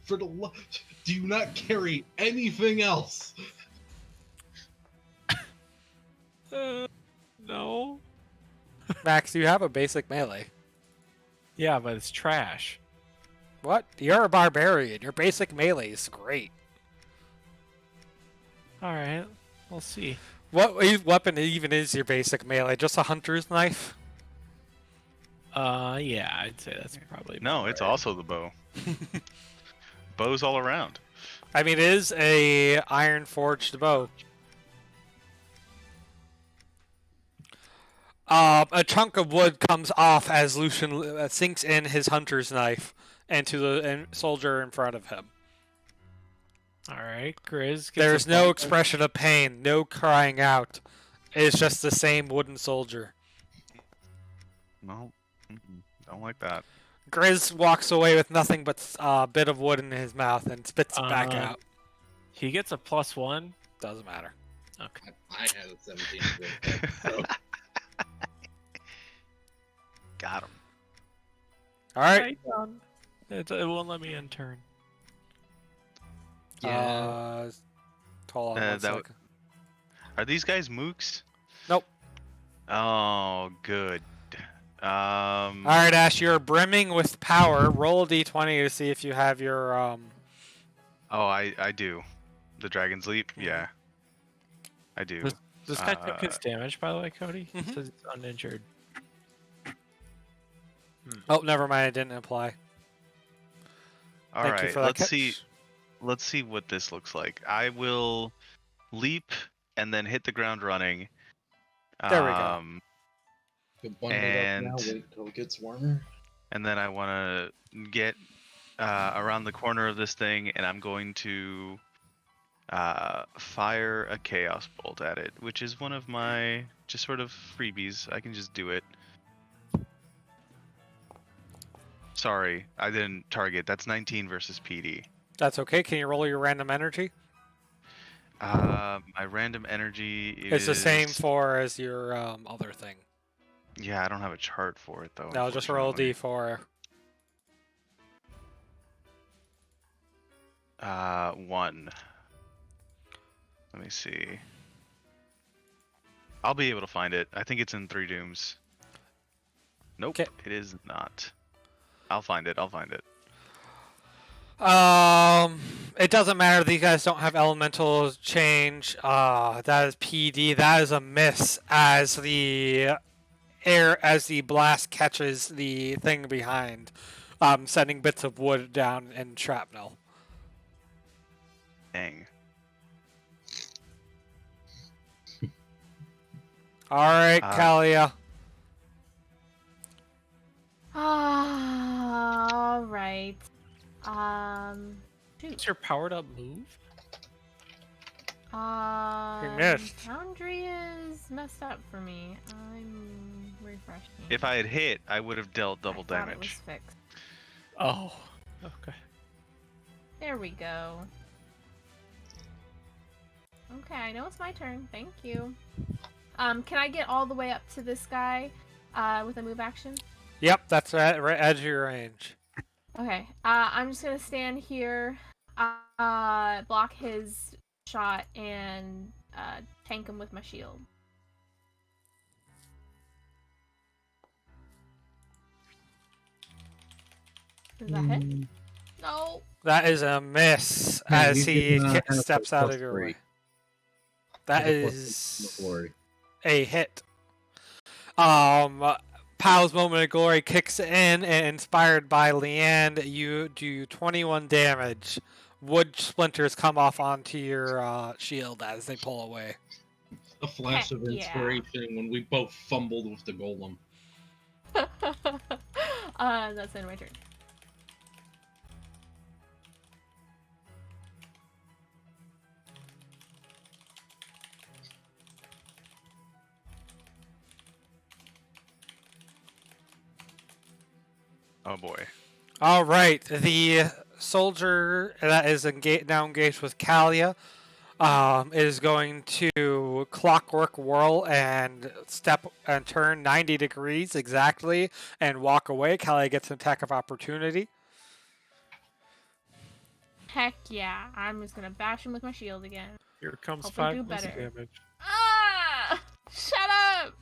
For the do you not carry anything else? No. Max, you have a basic melee. Yeah, but it's trash. What? You're a barbarian. Your basic melee is great. Alright, we'll see. What weapon even is your basic melee? Just a hunter's knife? Yeah, I'd say that's probably... No, it's also the bow. Bows all around. I mean, it is a iron forged bow. A chunk of wood comes off as Lucian sinks in his hunter's knife into the soldier in front of him. Alright, Grizz. There's no expression of pain, no crying out. It's just the same wooden soldier. No, don't like that. Grizz walks away with nothing but a bit of wood in his mouth and spits it back out. He gets a +1. Doesn't matter. Okay. I had a 17. So. Got him. All right. It won't let me in turn. Hold on one second. Are these guys mooks? Nope. Oh, good. All right, Ash, you're brimming with power. Roll a d20 to see if you have your Oh, I do. The Dragon's Leap? Yeah. I do. This guy took his damage, by the way, Cody? Mhm. It says he's uninjured. Oh, never mind. It didn't apply. All Thank you right, for that let's catch. see. Let's see what this looks like. I will leap and then hit the ground running. There we go. Good one and... And- up now, wait till it gets warmer. And then I want to get around the corner of this thing, and I'm going to fire a chaos bolt at it, which is one of my just sort of freebies. I can just do it. Sorry, I didn't target. That's 19 versus PD. That's okay. Can you roll your random energy? My random energy is... It's the same for as your other thing. Yeah, I don't have a chart for it though. No, just roll a unfortunately. d4. 1. Let me see. I'll be able to find it. I think it's in 3 Dooms. Nope, 'Kay. it is not. I'll find it. I'll find it. It doesn't matter. These guys don't have elemental change. That is PD. That is a miss as the blast catches the thing behind, sending bits of wood down in shrapnel. Dang. All right, Kalia. All right. What's your powered up move? missed. Foundry is messed up for me. I'm refreshing. If I had hit, I would have dealt double I thought it was damage. fixed. Oh, okay. There we go. Okay, I know it's my turn. Thank you. Can I get all the way up to this guy with a move action? Yep, that's right edge of your range. Okay. I'm just gonna stand here, block his shot, and tank him with my shield. Does that hit? No. That is a miss Yeah, as you he can, have steps a out plus of your 3. way. That Have a plus is 3 glory. a hit. Pow's moment of glory kicks in, and inspired by Leanne, you do 21 damage. Wood splinters come off onto your shield as they pull away. A flash Heck of yeah. inspiration when we both fumbled with the golem. That's in my turn. Oh boy. All right, the soldier that is now engaged with Kalia is going to clockwork whirl and step and turn 90 degrees exactly and walk away. Kalia gets an attack of opportunity. Heck yeah. I'm just gonna bash him with my shield again. Here comes Hope I do 5 plus better. damage. Ah! Shut up!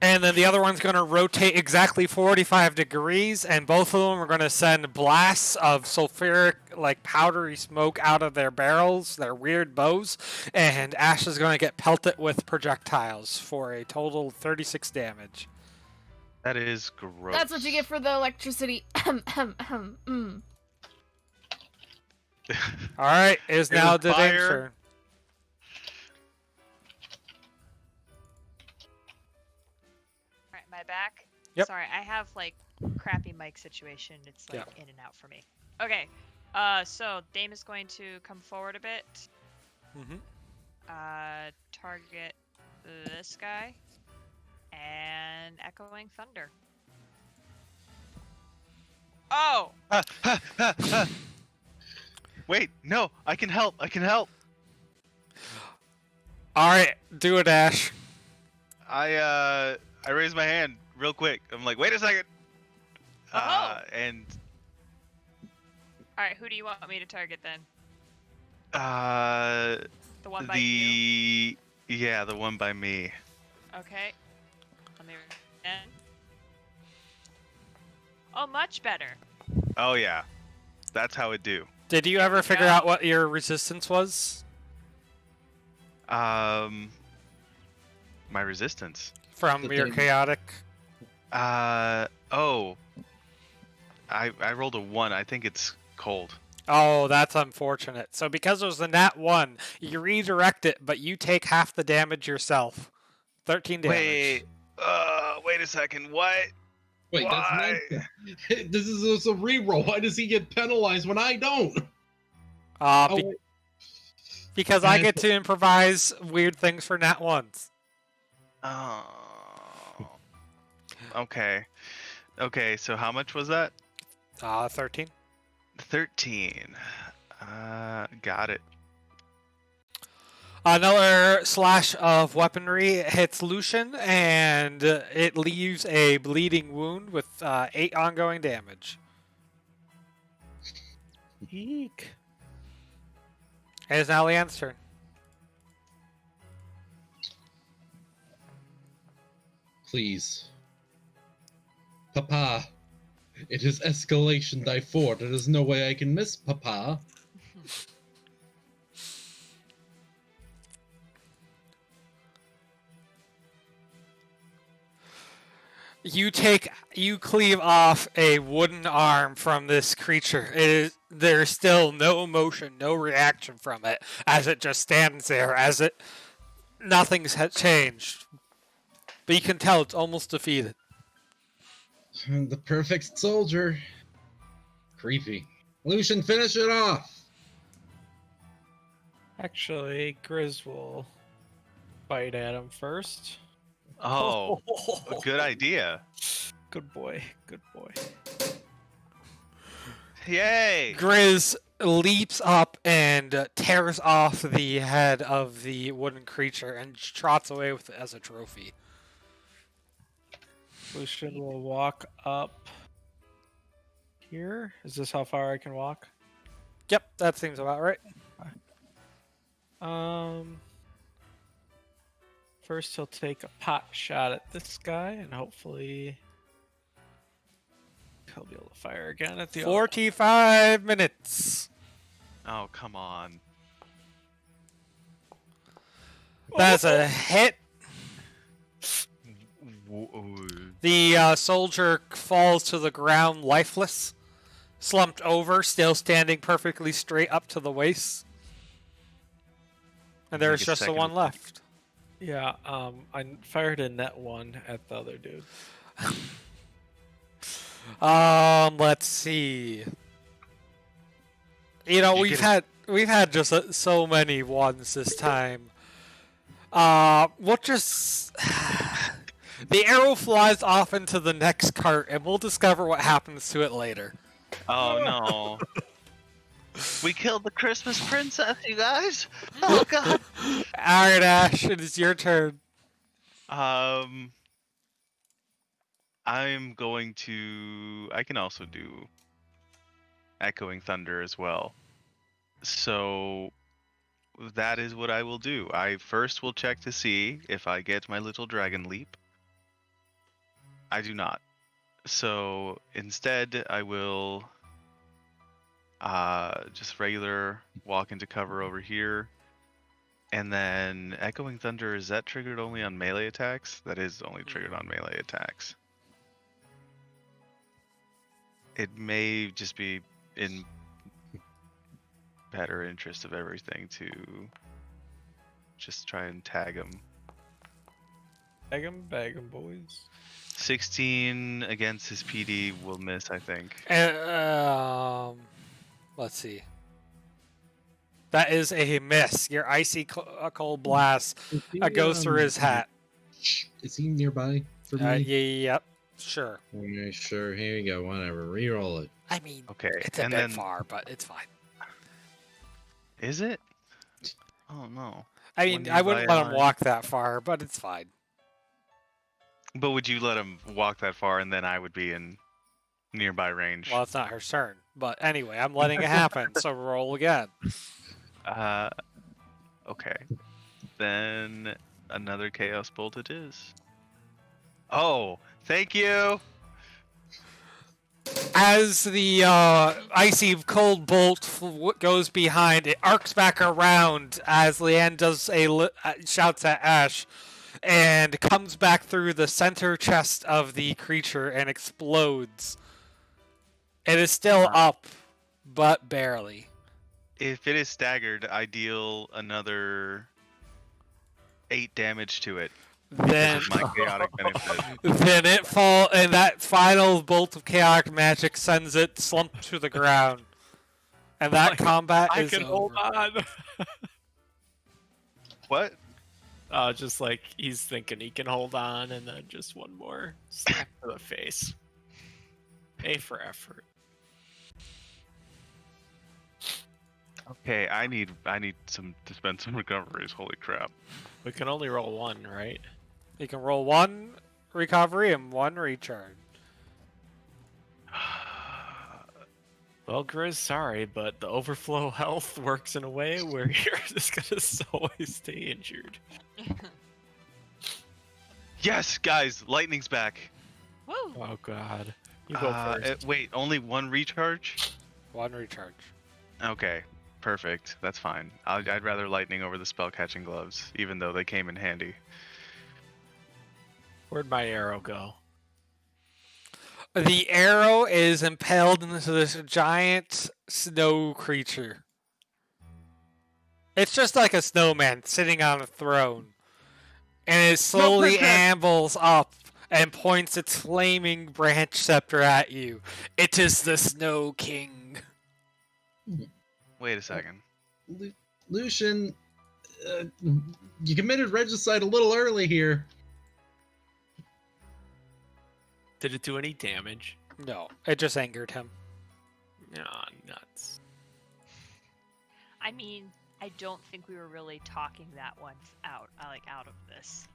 And then the other one's going to rotate exactly 45 degrees, and both of them are going to send blasts of sulfuric, like powdery smoke out of their barrels, their weird bows, and Ash is going to get pelted with projectiles for a total of 36 damage. That is gross. That's what you get for the electricity. Mm. All right, it is now the fire. Dame's turn. Alright, my back. Yep. Sorry, I have like crappy mic situation. It's like Yeah. in and out for me. Okay. So Dame is going to come forward a bit. Mm-hmm. Target this guy. And Echoing Thunder. Oh! Wait, no, I can help. I can help. All right, do it, Ash. I raised my hand real quick. I'm like, wait a second. Oh. And Alright, who do you want me to target then? The one by you? the one by me. Okay. Let me in. Oh, much better. Oh yeah, that's how it do. Did you ever figure go. out what your resistance was My resistance. from The your Dame. chaotic? Oh. I rolled a 1. I think it's cold. Oh, that's unfortunate. So because it was a nat 1, you redirect it, but you take half the damage yourself. 13 damage. Wait a second. What? Wait, Why? that's not. This is a reroll. Why does he get penalized when I don't? Uh, wait. because I get to improvise weird things for nat 1s. Oh. Okay. Okay, so how much was that? 13. 13. Got it. Another slash of weaponry hits Lucian, and it leaves a bleeding wound with 8 ongoing damage. Eek. It is now Leanne's turn. Please. Papa. It is escalation die 4. There is no way I can miss Papa. You cleave off a wooden arm from this creature. There's still no emotion, no reaction from it, as it just stands there, nothing's changed. But you can tell it's almost defeated. The perfect soldier. Creepy. Lucian, finish it off! Actually, Grizz will bite at him first. Oh, a good idea. Good boy. Good boy. Yay! Grizz leaps up and tears off the head of the wooden creature and trots away with it as a trophy. Lucian will walk up here. Is this how far I can walk? Yep, that seems about right. First he'll take a pot shot at this guy, and hopefully he'll be able to fire again at the 45 minutes. Oh, come on. That's a hit. The soldier falls to the ground lifeless, slumped over, still standing perfectly straight up to the waist. And there's Take a just the second one to left. Yeah, I fired a net 1 at the other dude. Let's see. You know, You we've get had just so many ones this time. We'll just the arrow flies off into the next cart, and we'll discover what happens to it later. Oh no. We killed the Christmas princess, you guys. Oh god. Alright, Ash, it is your turn. I'm going to. I can also do Echoing Thunder as well. So that is what I will do. I first will check to see if I get my little dragon leap. I do not. So instead, I will just regular walk into cover over here. And then Echoing Thunder, is that triggered only on melee attacks? That is only triggered on melee attacks. It may just be in better interest of everything to just try and tag him. Bag 'em, boys. 16 against his PD will miss, I think. Let's see. That is a miss. Your icy cold blast goes through his hat. Is he nearby for me? Yep, sure. Okay, sure, here you go, whatever. Reroll it. I mean, Okay, it's a and bit then far, but it's fine. is it? Oh no. I mean, One I wouldn't nearby let him eye. walk that far, but it's fine. But would you let him walk that far and then I would be in nearby range? Well, it's not her turn. But anyway, I'm letting it happen, so roll again. Okay. Then another Chaos Bolt it is. Oh, thank you! As the icy cold bolt goes behind, it arcs back around as Leanne does shouts at Ash, and comes back through the center chest of the creature and explodes. It is still up, but barely. If it is staggered, I deal another 8 damage to it. Then, This is my chaotic benefit. then it fall, and that final bolt of chaotic magic sends it slumped to the ground, and that combat I is can hold over. on. What? Just like he's thinking he can hold on, and then just one more slap to the face. A for effort. Okay, I need to spend some recoveries. Holy crap! We can only roll one, right? You can roll 1 recovery and 1 recharge. Well, Grizz, sorry, but the overflow health works in a way where you're just gonna always stay injured. Yes, guys, lightning's back. Woo! Oh God, you go first. Wait, only one recharge? One recharge. Okay, perfect. That's fine. I'd rather lightning over the spell catching gloves, even though they came in handy. Where'd my arrow go? The arrow is impaled into this giant snow creature. It's just like a snowman sitting on a throne. And it slowly ambles up and points its flaming branch scepter at you. It is the Snow King. Wait a second. Lucian, you committed regicide a little early here. Did it do any damage? No, it just angered him. Nah, nuts. I mean, I don't think we were really talking that one out of this.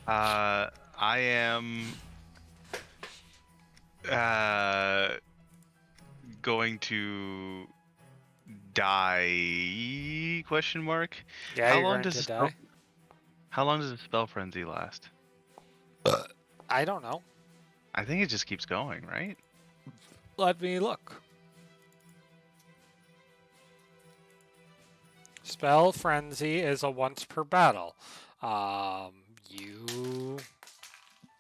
I am going to die? Question mark. Yeah, How you're long going does to the die. How long does the spell frenzy last? I don't know. I think it just keeps going, right? Let me look. Spell Frenzy is a once per battle.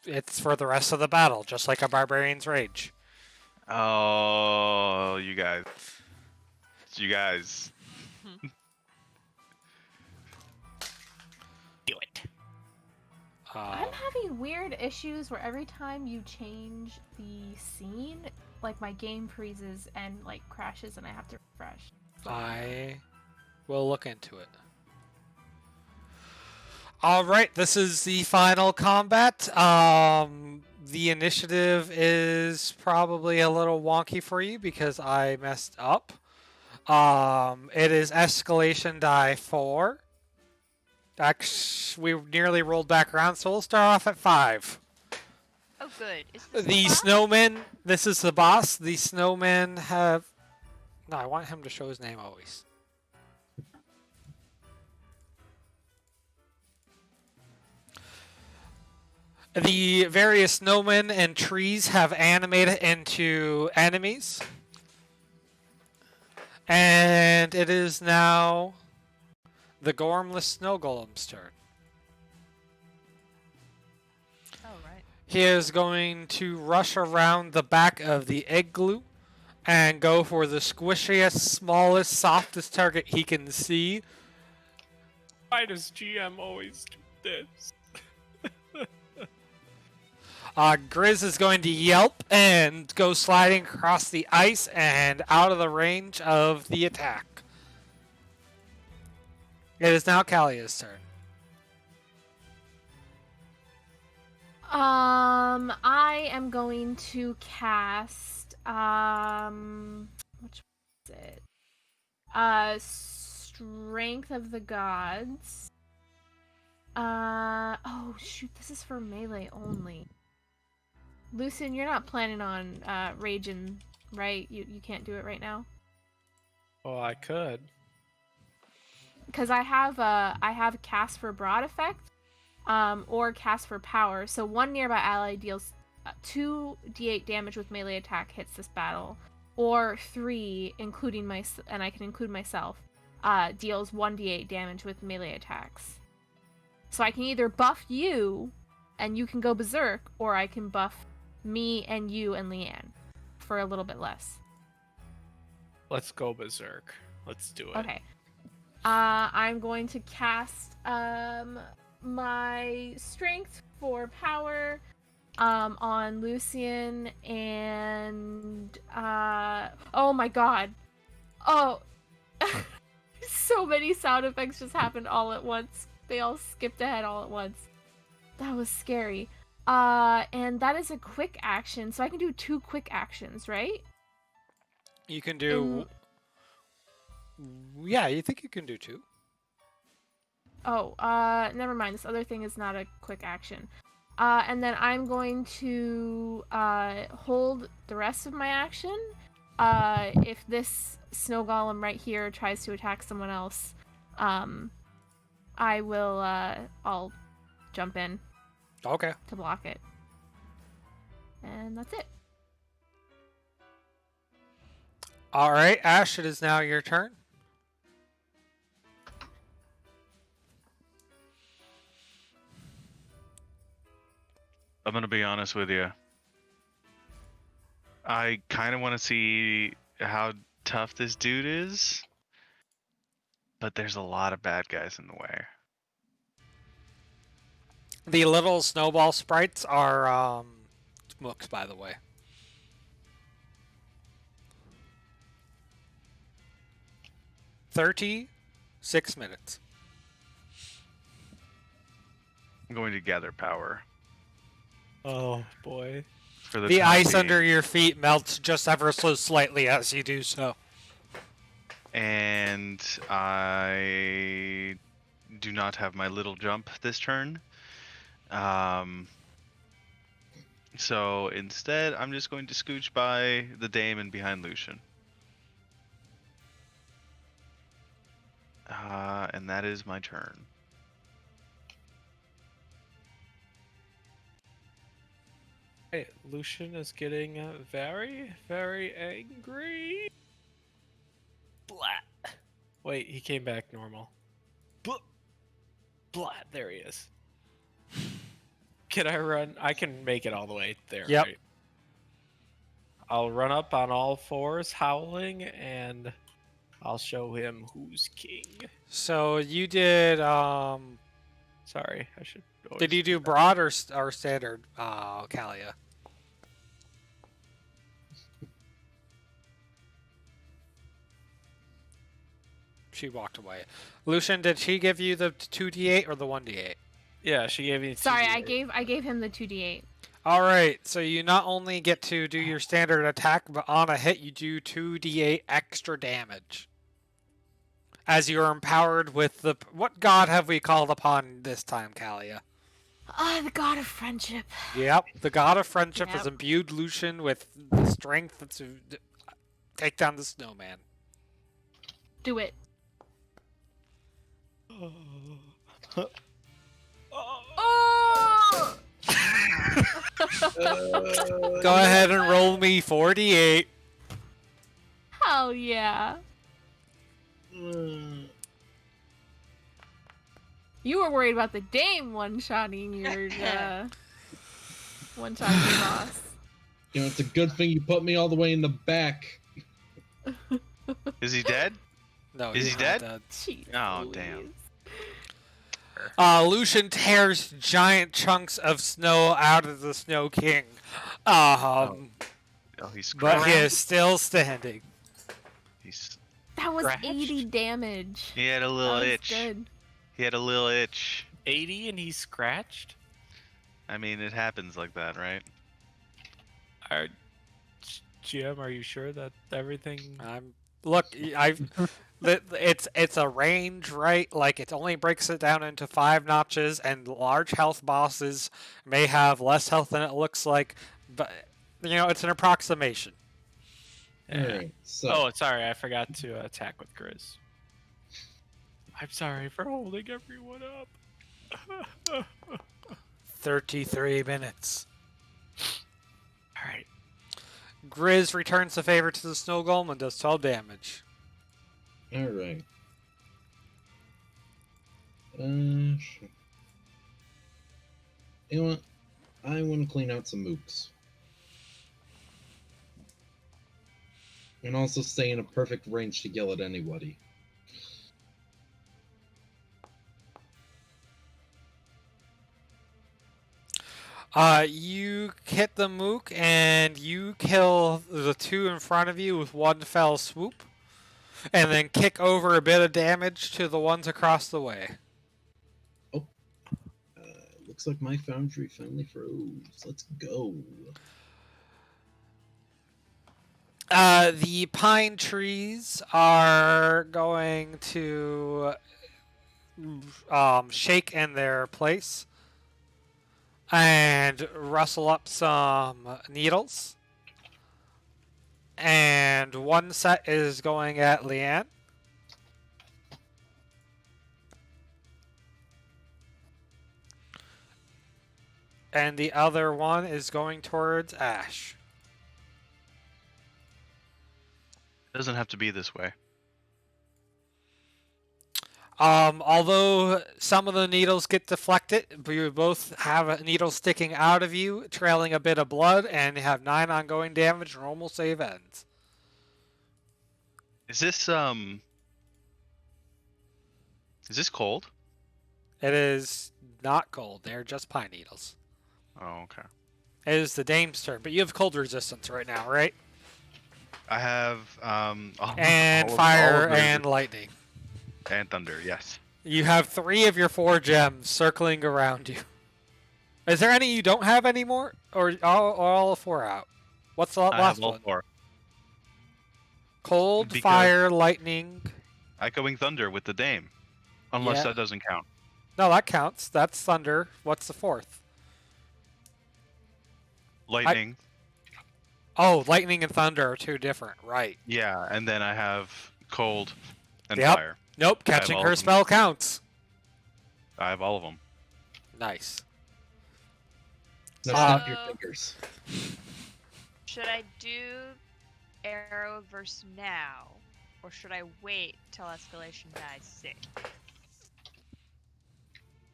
It's for the rest of the battle, just like a Barbarian's Rage. Oh, you guys. You guys. Do it. I'm having weird issues where every time you change the scene, like my game freezes and like crashes and I have to refresh. I will look into it. All right, this is the final combat. The initiative is probably a little wonky for you because I messed up. It is escalation die 4. Actually, we nearly rolled back around, so we'll start off at 5. Oh, good. Is this The boss? snowmen, this is the boss. The snowmen have... No, I want him to show his name always. The various snowmen and trees have animated into enemies. And it is now the Gormless Snow Golem's turn. Oh, right. He is going to rush around the back of the igloo and go for the squishiest, smallest, softest target he can see. Why does GM always do this? Grizz is going to yelp and go sliding across the ice and out of the range of the attack. It is now Kalia's turn. I am going to cast which one is it? Strength of the Gods. Oh shoot, this is for melee only. Lucian, you're not planning on raging, right? You can't do it right now? Well, I could. Because I have cast for broad effect, or cast for power. So one nearby ally deals 2d8 damage with melee attack hits this battle, or 3, including and I can include myself, deals 1d8 damage with melee attacks. So I can either buff you, and you can go berserk, or I can buff me and you and Leanne for a little bit less. Let's go berserk. Let's do it. Okay. I'm going to cast my strength for power on Lucian and oh my god. Oh, so many sound effects just happened all at once. They all skipped ahead all at once. That was scary. And that is a quick action, so I can do 2 quick actions, right? You can do... Yeah, you think you can do 2. Oh, never mind. This other thing is not a quick action. And then I'm going to hold the rest of my action. If this snow golem right here tries to attack someone else, I will. I'll jump in Okay. to block it. And that's it. All right, Ash, it is now your turn. I'm gonna be honest with you. I kind of want to see how tough this dude is, but there's a lot of bad guys in the way. The little snowball sprites are mooks, by the way. $36 minutes. I'm going to gather power Oh boy. for the The time ice being. under your feet melts just ever so slightly as you do so. And I do not have my little jump this turn. So instead, I'm just going to scooch by the dame and behind Lucian. And that is my turn. Hey, Lucian is getting very, very angry. Blat. Wait, he came back normal. Blat. There he is. Can I run? I can make it all the way there, Yep. right? I'll run up on all fours, howling, and I'll show him who's king. So you did. Sorry, I should. Did you do broad or standard, Kalia? She walked away. Lucian, did she give you the 2d8 or the 1d8? Yeah, she gave me. Sorry, 2d8. I gave him the 2d8. All right, so you not only get to do your standard attack, but on a hit you do 2d8 extra damage. As you are empowered with the... What god have we called upon this time, Kalia? The god of friendship. Yep, the god of friendship has Yep. imbued Lucian with the strength to take down the snowman. Do it. Oh! Go ahead and roll me 48. Hell yeah. You were worried about the dame one-shotting your one-shotting your boss. You know, it's a good thing you put me all the way in the back. Is he dead? No, Is he's he not dead? Jeez Oh, Louise. damn. Lucian tears giant chunks of snow out of the Snow King. Oh, he's But he scratched. is still standing. That was Scratched? 80 damage. He had a That little was itch. good. He had a little itch. 80 and he's scratched? I mean, it happens like that, right? GM, are you sure that everything... Look, it's a range, right? Like it only breaks it down into 5 notches, and large health bosses may have less health than it looks like, but you know it's an approximation. Yeah. Alright, so Oh, sorry, I forgot to attack with Grizz. I'm sorry for holding everyone up. 33 minutes. Alright. Grizz returns the favor to the snow golem and does 12 damage. alright. Sure. You know what? I want to clean out some mooks. And also stay in a perfect range to yell at anybody. You hit the mook and you kill the 2 in front of you with one fell swoop, and then kick over a bit of damage to the ones across the way. Looks like my foundry finally froze. Let's go. The pine trees are going to shake in their place. and rustle up some needles. And one set is going at Leanne. And the other one is going towards Ash. It doesn't have to be this way. Although some of the needles get deflected, you both have a needle sticking out of you, trailing a bit of blood, and have 9 ongoing damage. Normal save ends. Is this cold? It is not cold. They're just pine needles. Oh, okay. It is the dame's turn, but you have cold resistance right now, right? I have And all fire of those- and lightning. and thunder. Yes. You have 3 of your 4 gems circling around you. Is there any you don't have anymore, or all 4 out? What's the I last have all one? 4. Cold, Because- fire, lightning. Echoing thunder with the dame, unless Yeah. that doesn't count. No, that counts. That's thunder. What's the 4th? Lightning. Oh, lightning and thunder are 2 different. Right. Yeah, and then I have cold and Yep. fire. Nope. I have Catching all her of them. spell counts. I have all of them. Nice. Now Uh, snap your fingers. Should I do arrow verse now, or should I wait till escalation dies 6?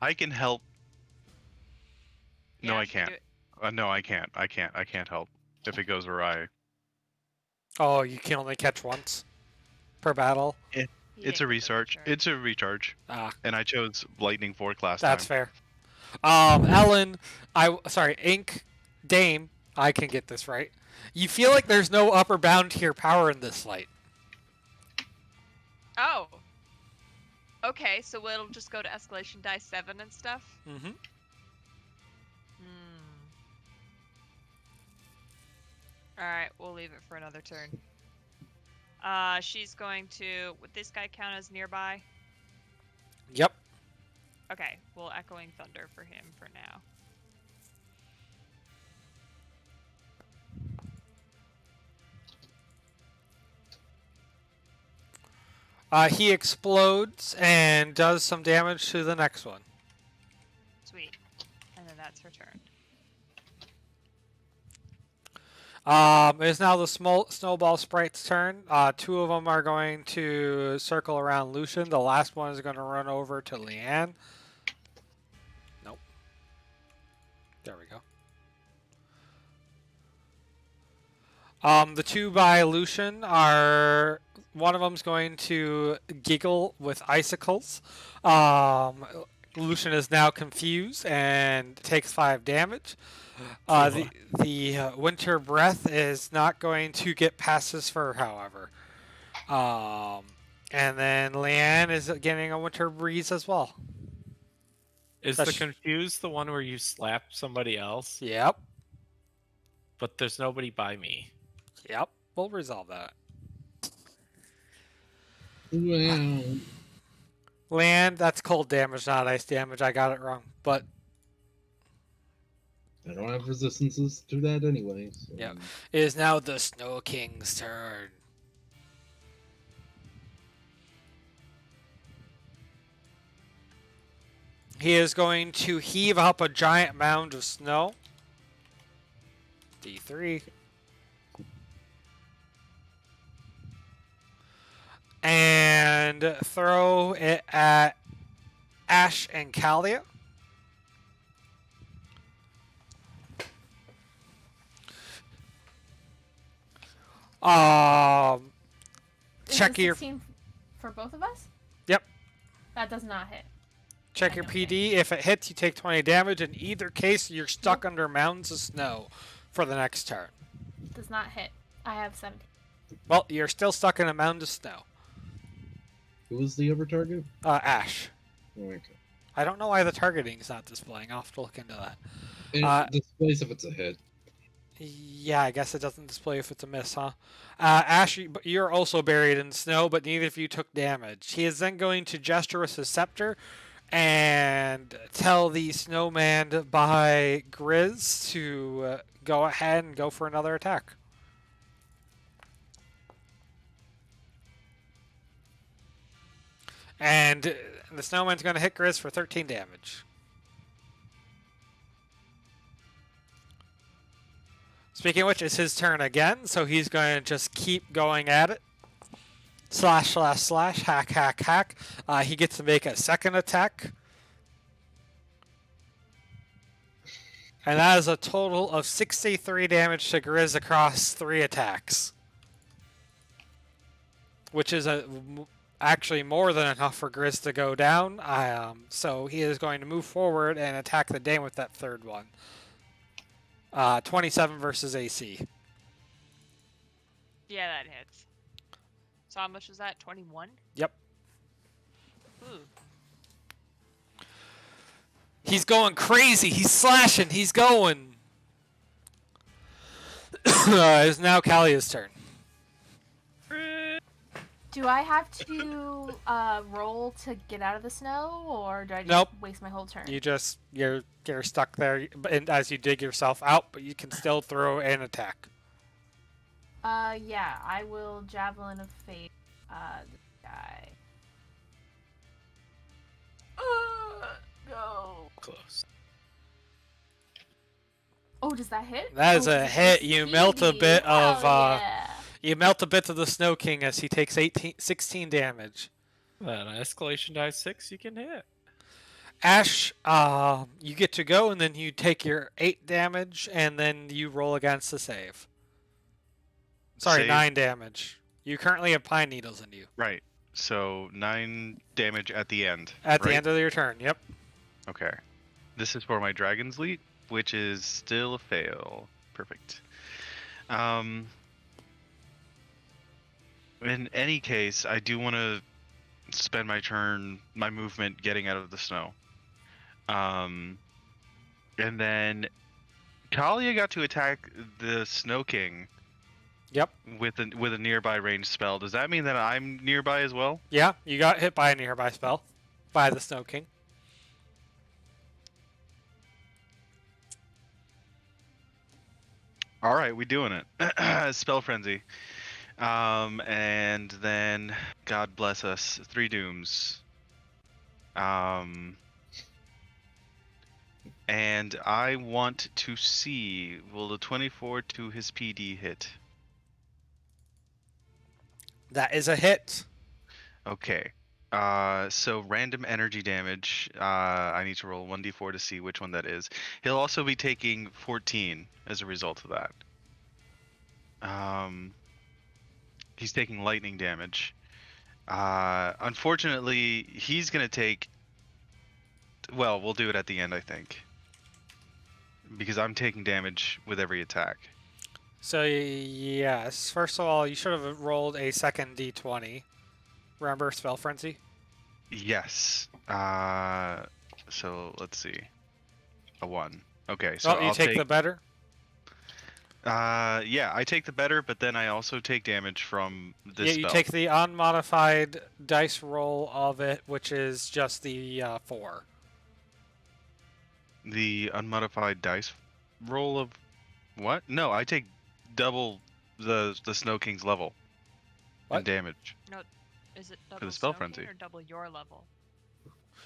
I can help. No, Yeah, I should we do can't. it? No, I can't. I can't help if it goes awry. Oh, you can only catch once per battle. He It's didn't a get the recharge. recharge. It's a recharge, Ah, and I chose lightning 4 last that's time. fair. Ellen, Ink, Dame. I can get this right. You feel like there's no upper bound to your power in this light. Oh. Okay, so it'll just go to escalation die 7 and stuff. Mm-hmm. All right, we'll leave it for another turn. She's going to. Would this guy count as nearby? Yep. Okay, we'll echoing thunder for him for now. He explodes and does some damage to the next one. Sweet. And then that's her turn. It is now the snowball sprite's turn. 2 of them are going to circle around Lucian. The last one is going to run over to Leanne. Nope. There we go. The 2 by Lucian are... One of them's going to giggle with icicles. Lucian is now confused and takes 5 damage. The winter breath is not going to get past his fur, however. And then Leanne is getting a winter breeze as well. Is That's- the confused the one where you slap somebody else, Yep. but there's nobody by me? Yep. We'll resolve that. Well, Leanne, that's cold damage, not ice damage. I got it wrong. But I don't have resistances to that anyway. So. Yep. it is now the Snow King's turn. He is going to heave up a giant mound of snow. D3. And throw it at Ash and Kalia. Is Check it your 16 for both of us? Yep. That does not hit. check I your know, PD. If it hits, you take 20 damage. In either case, you're stuck under mounds of snow for the next turn. Does not hit. I have 17. Well, you're still stuck in a mound of snow. Who was the other target? Ash. Oh, okay. I don't know why the targeting is not displaying. I'll have to look into that. It displays if it's a hit. Yeah, I guess it doesn't display if it's a miss, huh? Ash, you're also buried in snow, but neither of you took damage. He is then going to gesture with his scepter and tell the snowman by Grizz to go ahead and go for another attack. And the snowman's going to hit Grizz for 13 damage. Speaking of which, it's his turn again, so he's going to just keep going at it. Slash, slash, slash, hack, hack, hack. He gets to make a second attack. And that is a total of 63 damage to Grizz across 3 attacks. Which is actually more than enough for Grizz to go down. So he is going to move forward and attack the Dane with that third one. 27 versus AC. Yeah, that hits. So how much was that? 21? Yep. Ooh. He's going crazy. He's slashing. He's going. It's now Kalia's turn. Do I have to roll to get out of the snow, or do I just Nope. waste my whole turn? You're stuck there, and as you dig yourself out, but you can still throw an attack. Yeah, I will Javelin of Fate this guy. Go. Close. Oh, does that hit? That is Oh, a it's hit. You melt a speedy. bit of Hell yeah. you melt a bit of the Snow King as he takes 16 damage. Then escalation die 6, you can hit. Ash, you get to go, and then you take your 8 damage, and then you roll against the save. Sorry, Save? 9 damage. You currently have pine needles in you. Right. So 9 damage at the end. At the right? end of your turn, yep. Okay. This is for my Dragon's Leap, which is still a fail. Perfect. In any case, I do want to spend my movement getting out of the snow. And then Kalia got to attack the Snow King. Yep. With a nearby range spell. Does that mean that I'm nearby as well? Yeah, you got hit by a nearby spell. By the Snow King. All right, we doing it. Spell Frenzy. And then, God bless us, 3 dooms. And I want to see, will the 24 to his PD hit? That is a hit. Okay. So random energy damage. I need to roll 1d4 to see which one that is. He'll also be taking 14 as a result of that. He's taking lightning damage. Unfortunately, he's gonna take. Well, we'll do it at the end, I think, because I'm taking damage with every attack. So yes, first of all, you should have rolled a second d20. Remember Spell Frenzy? Yes. So let's see. A 1. Okay. So Oh, you I'll take the better? Yeah, I take the better, but then I also take damage from this Yeah, spell. you take the unmodified dice roll of it, which is just the 4. The unmodified dice roll of what? No, I take double the Snow King's level What? in damage. No, is it double the Spell Snow King Frenzy. or double your level?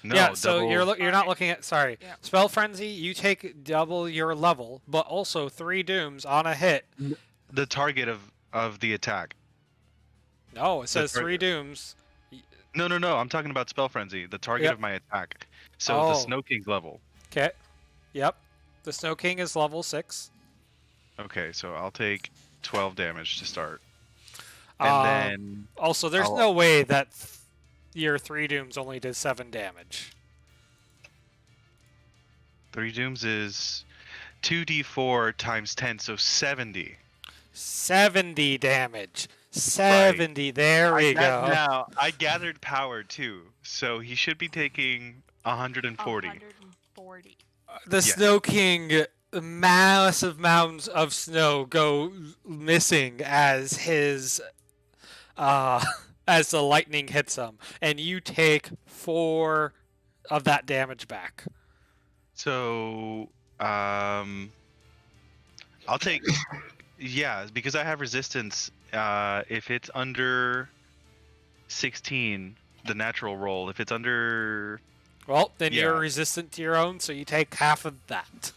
No, Yeah, so double... you're not looking at Yeah. Spell Frenzy. You take double your level, but also 3 dooms on a hit. the target of the attack. No, it says tar- 3 dooms. No. I'm talking about Spell Frenzy. The target Yep. of my attack. So Oh. the Snow King's level. Okay. Yep. The Snow King is level 6. Okay, so I'll take 12 damage to start, and then Also, there's I'll- no way that your 3 dooms only did 7 damage. 3 dooms is 2d4 times 10, so 70. 70 damage. 70. There we go. Now, I gathered power too, so he should be taking 140. 140. The Yes. Snow King, massive mounds of snow go missing as his, as the lightning hits him, and you take 4 of that damage back. So, I'll take. Yeah, because I have resistance. If it's under 16, the natural roll. If it's under, Well, then you're Yeah. resistant to your own, so you take half of that.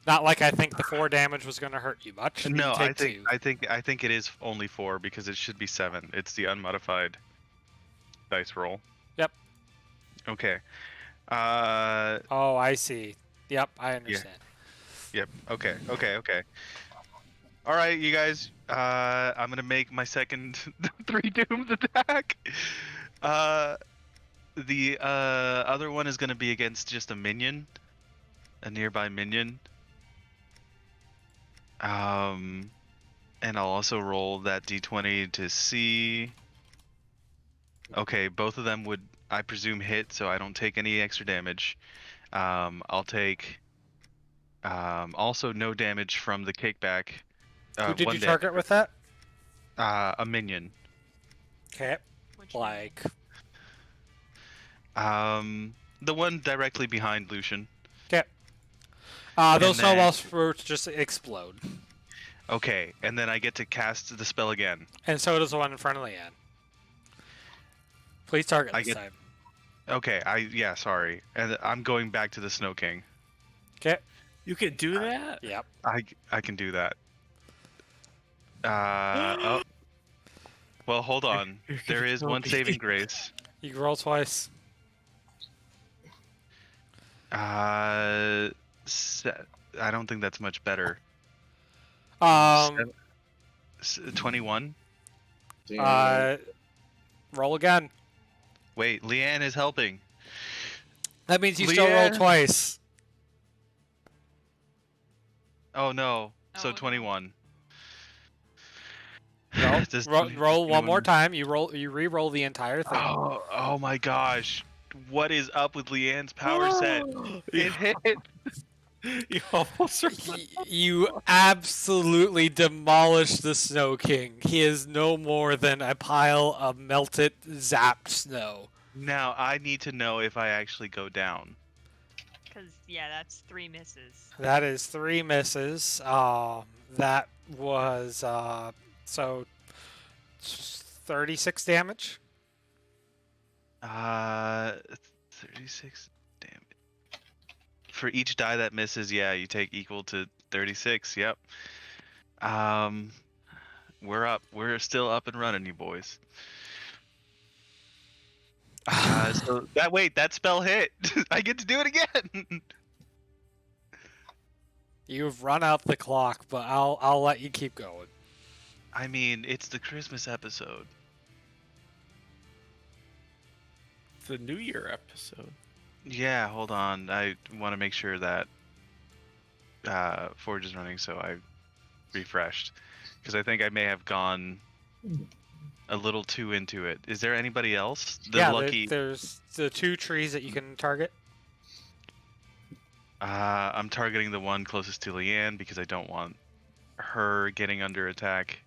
Not like I think the 4 damage was going to hurt you much. You no, take 2. I think it is only 4 because it should be 7. It's the unmodified dice roll. Yep. Okay. Oh, I see. Yep, I understand. Yep. Okay. All right, you guys. I'm gonna make my second 3 dooms attack. The other one is gonna be against just a minion, a nearby minion. And I'll also roll that d20 to see. Okay, both of them would, I presume, hit, so I don't take any extra damage. I'll take also no damage from the kickback. Who did 1 you damage. target with that? A minion. Okay. Which one? Like, The one directly behind Lucian. okay. And Those then- snowball spurts just explode. Okay, and then I get to cast the spell again. And so does the one in front of Leanne. Please target I this get- time. Okay, yeah, sorry. And I'm going back to the Snow King. Okay. You can do that? Yep. I can do that. Oh. Well, hold on. You're There gonna is kill one me. saving grace. You can roll twice. I don't think that's much better. 21. Roll again. Wait, Leanne is helping. That means you still roll Leanne. twice. Oh no. Oh, So no. 21. No. Does Roll one more 21 time. You re-roll the entire thing. Oh my gosh. What is up with Leanne's power set? It hit. You almost You absolutely demolished the Snow King. He is no more than a pile of melted, zapped snow. Now I need to know if I actually go down. Because, yeah, that's 3 misses. That is 3 misses. That was so 36 damage. 36 damage. For each die that misses, yeah, you take equal to 36. Yep. We're up. We're still up and running, you boys. So that spell hit. I get to do it again. You've run out the clock, but I'll let you keep going. I mean, it's the Christmas episode. the New Year episode. Yeah, hold on. I want to make sure that Forge is running, so I refreshed. Because I think I may have gone a little too into it. Is there anybody else? There's the 2 trees that you can target. I'm targeting the one closest to Leanne because I don't want her getting under attack.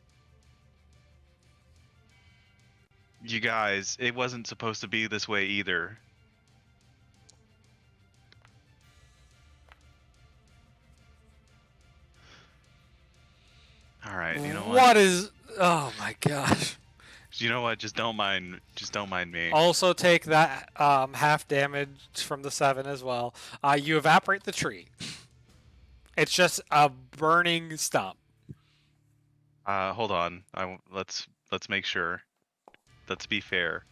You guys, it wasn't supposed to be this way either. All right, you know what? What is? Oh my gosh! You know what? Just don't mind me. Also take that half damage from the 7 as well. You evaporate the tree. It's just a burning stump. Hold on. Let's make sure. Let's be fair.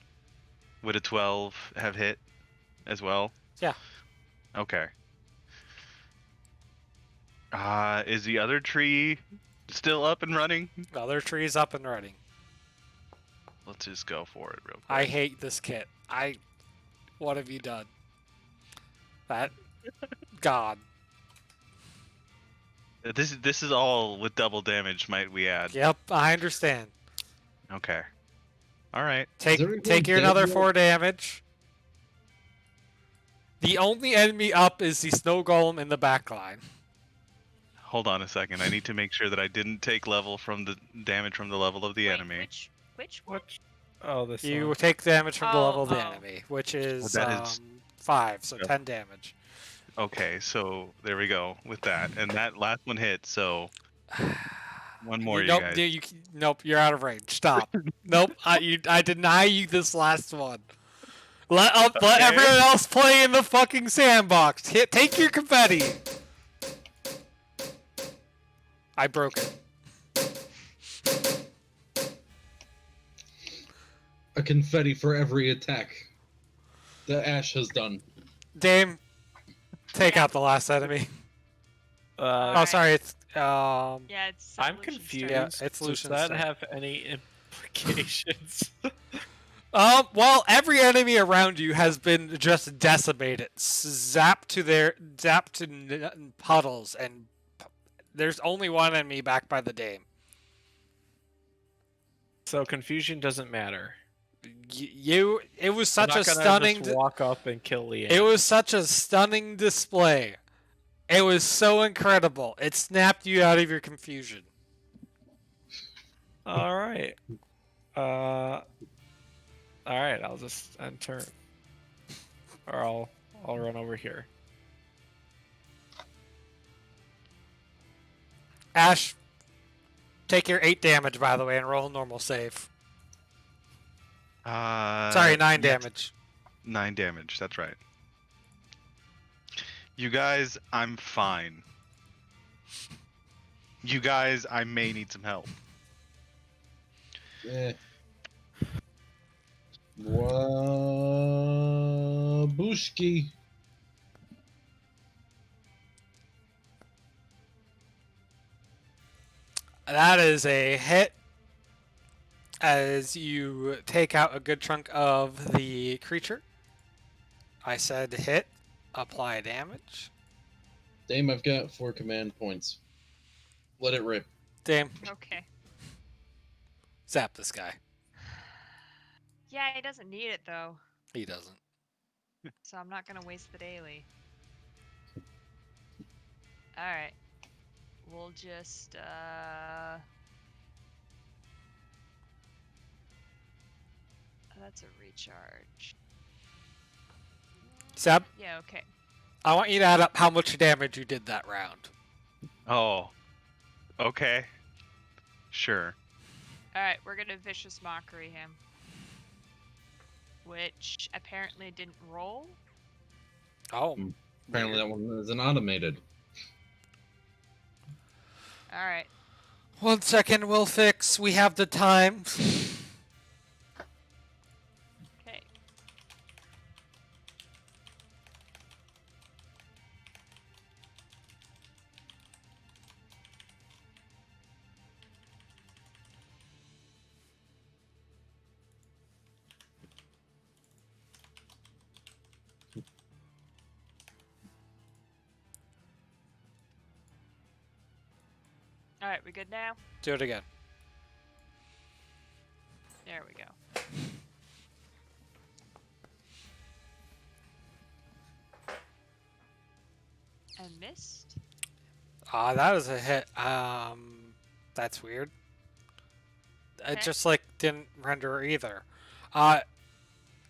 Would a 12 have hit as well? Yeah. Okay. Is the other tree still up and running? The other tree's up and running. Let's just go for it real quick. I hate this kit. What have you done? That God. This is all with double damage, might we add? Yep, I understand. Okay. All right. Take there anyone your dead another yet? 4 damage. The only enemy up is the snow golem in the back line. Hold on a second. I need to make sure that I didn't take level from the damage from the level of the Wait, enemy. Which one? Oh, this You one. take damage from the level of the Oh. enemy, which is that is- 5, so Yep. 10 damage. Okay, so there we go with that, and that last one hit. So one more, you nope, guys. nope, you're out of range. Stop. Nope, I deny you this last one. Let Okay. everyone else play in the fucking sandbox. Take your confetti. I broke it. A confetti for every attack that Ash has done. Dame, take Yeah. out the last enemy. Oh, Alright. sorry, it's Yeah, it's. I'm Lucian's confused. turn. Yeah, it's Does Lucian's that turn. have any implications? Well, every enemy around you has been just decimated, zapped to puddles, and there's only one enemy back by the Dame. So confusion doesn't matter. It was such I'm a not gonna stunning. just walk up and kill Leanne. It was such a stunning display. It was so incredible. It snapped you out of your confusion. All right. All right. I'll just end turn, or I'll run over here. Ash, take your 8 damage, by the way, and roll a normal save. Sorry, 9 yes, damage. 9 damage. That's right. You guys, I'm fine. You guys, I may need some help. Wabushki. That is a hit as you take out a good chunk of the creature. I said hit, apply damage. Dame, I've got 4 command points. Let it rip. Damn, Okay. zap this guy. Yeah, he doesn't need it though, He doesn't. so I'm not gonna waste the daily. All right. We'll just that's a recharge. Zap, Yeah, okay. I want you to add up how much damage you did that round. Oh. Okay. Sure. All right, we're gonna vicious mockery him, which apparently didn't roll. Oh. Apparently that one isn't automated. All right. 1 second, we'll fix. We have the time. Okay. All right, we good now? Do it again. There we go. And missed. That is a hit. That's weird. It Okay. just like didn't render either. All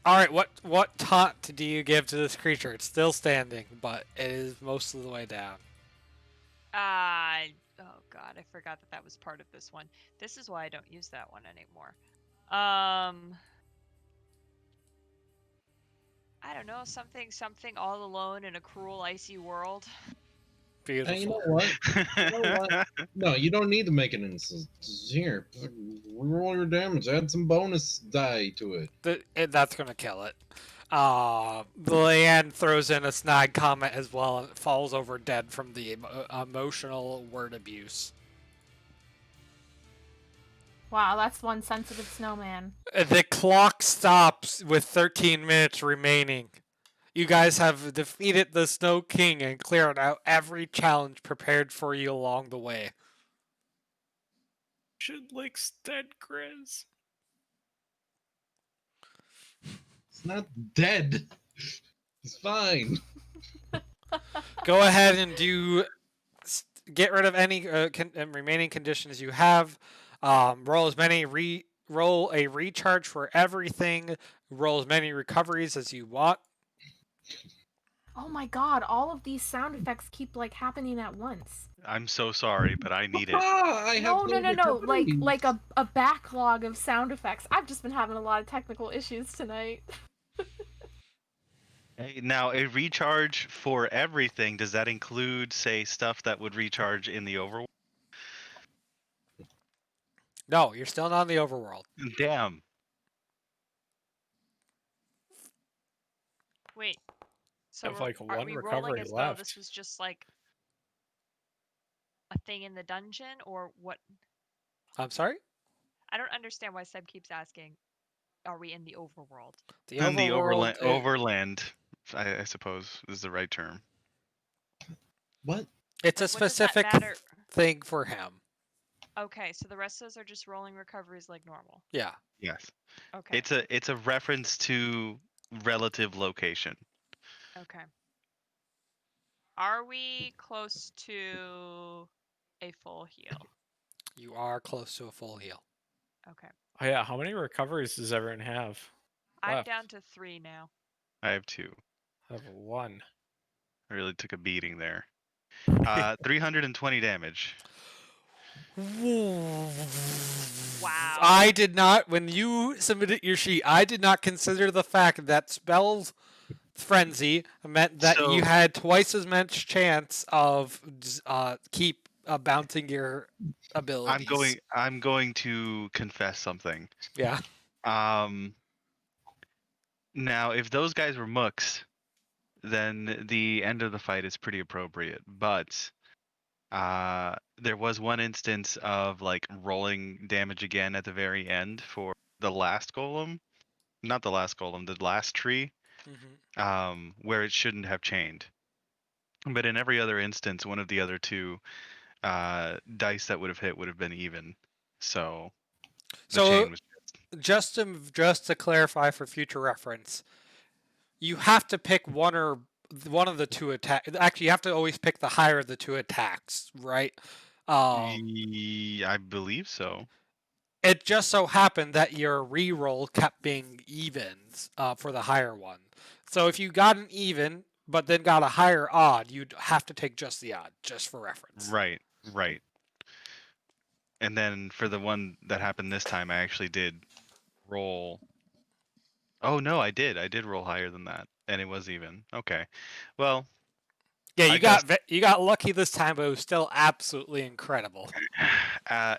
right. What taunt do you give to this creature? It's still standing, but it is most of the way down. Oh god, I forgot that was part of this one. This is why I don't use that one anymore. I don't know, something all alone in a cruel icy world. Beautiful. Hey, you know what? You know what? No, you don't need to make an instance. Here, roll your damage. Add some bonus die to it. That's gonna kill it. Leanne throws in a snide comment as well, and it falls over dead from the emotional word abuse. Wow, that's one sensitive snowman. The clock stops with 13 minutes remaining. You guys have defeated the Snow King and cleared out every challenge prepared for you along the way. Should lick's dead, Grizz. It's not dead. He's fine. Go ahead and get rid of any remaining conditions you have. Roll as many roll a recharge for everything. Roll as many recoveries as you want. Oh my god, all of these sound effects keep like happening at once. I'm so sorry, but I need it. I have No, no, no, no. Like recoveries. a backlog of sound effects. I've just been having a lot of technical issues tonight. Hey, now, a recharge for everything, does that include, say, stuff that would recharge in the overworld? No, you're still not in the overworld. Damn. Wait. So Have, like, are one we rolling recovery as though left. this was just like a thing in the dungeon, or what? I'm sorry? I don't understand why Seb keeps asking, are we in the overworld? The And the overworld. overland, I suppose, is the right term. What? It's a Like, what does that specific matter? thing for him. Okay, so the rest of us are just rolling recoveries like normal. Yeah. Yes. Okay. It's a reference to relative location. Okay. Are we close to a full heal? You are close to a full heal. Okay. Oh yeah, how many recoveries does everyone have? I'm Left. down to 3 now. I have 2. I have 1. I really took a beating there. 320 damage. Wow. I did not, when you submitted your sheet, I did not consider the fact that spells frenzy meant that you So- had twice as much chance of keep bouncing your abilities. I'm going to confess something. Yeah. Now, if those guys were mooks, then the end of the fight is pretty appropriate. But there was one instance of like rolling damage again at the very end for the last golem, not the last golem, the last tree, where it shouldn't have chained. But in every other instance, one of the other 2 dice that would have hit would have been even. So the chain was just to clarify for future reference, you have to pick one of the 2 attack. Actually, you have to always pick the higher of the 2 attacks, right? I believe so. It just so happened that your reroll kept being evens for the higher one. So if you got an even, but then got a higher odd, you'd have to take just the odd, just for reference. Right. And then for the one that happened this time, I actually did roll. Oh no, I did. I did roll higher than that, and it was even. Okay. Well, Yeah, I you got lucky this time, but it was still absolutely incredible.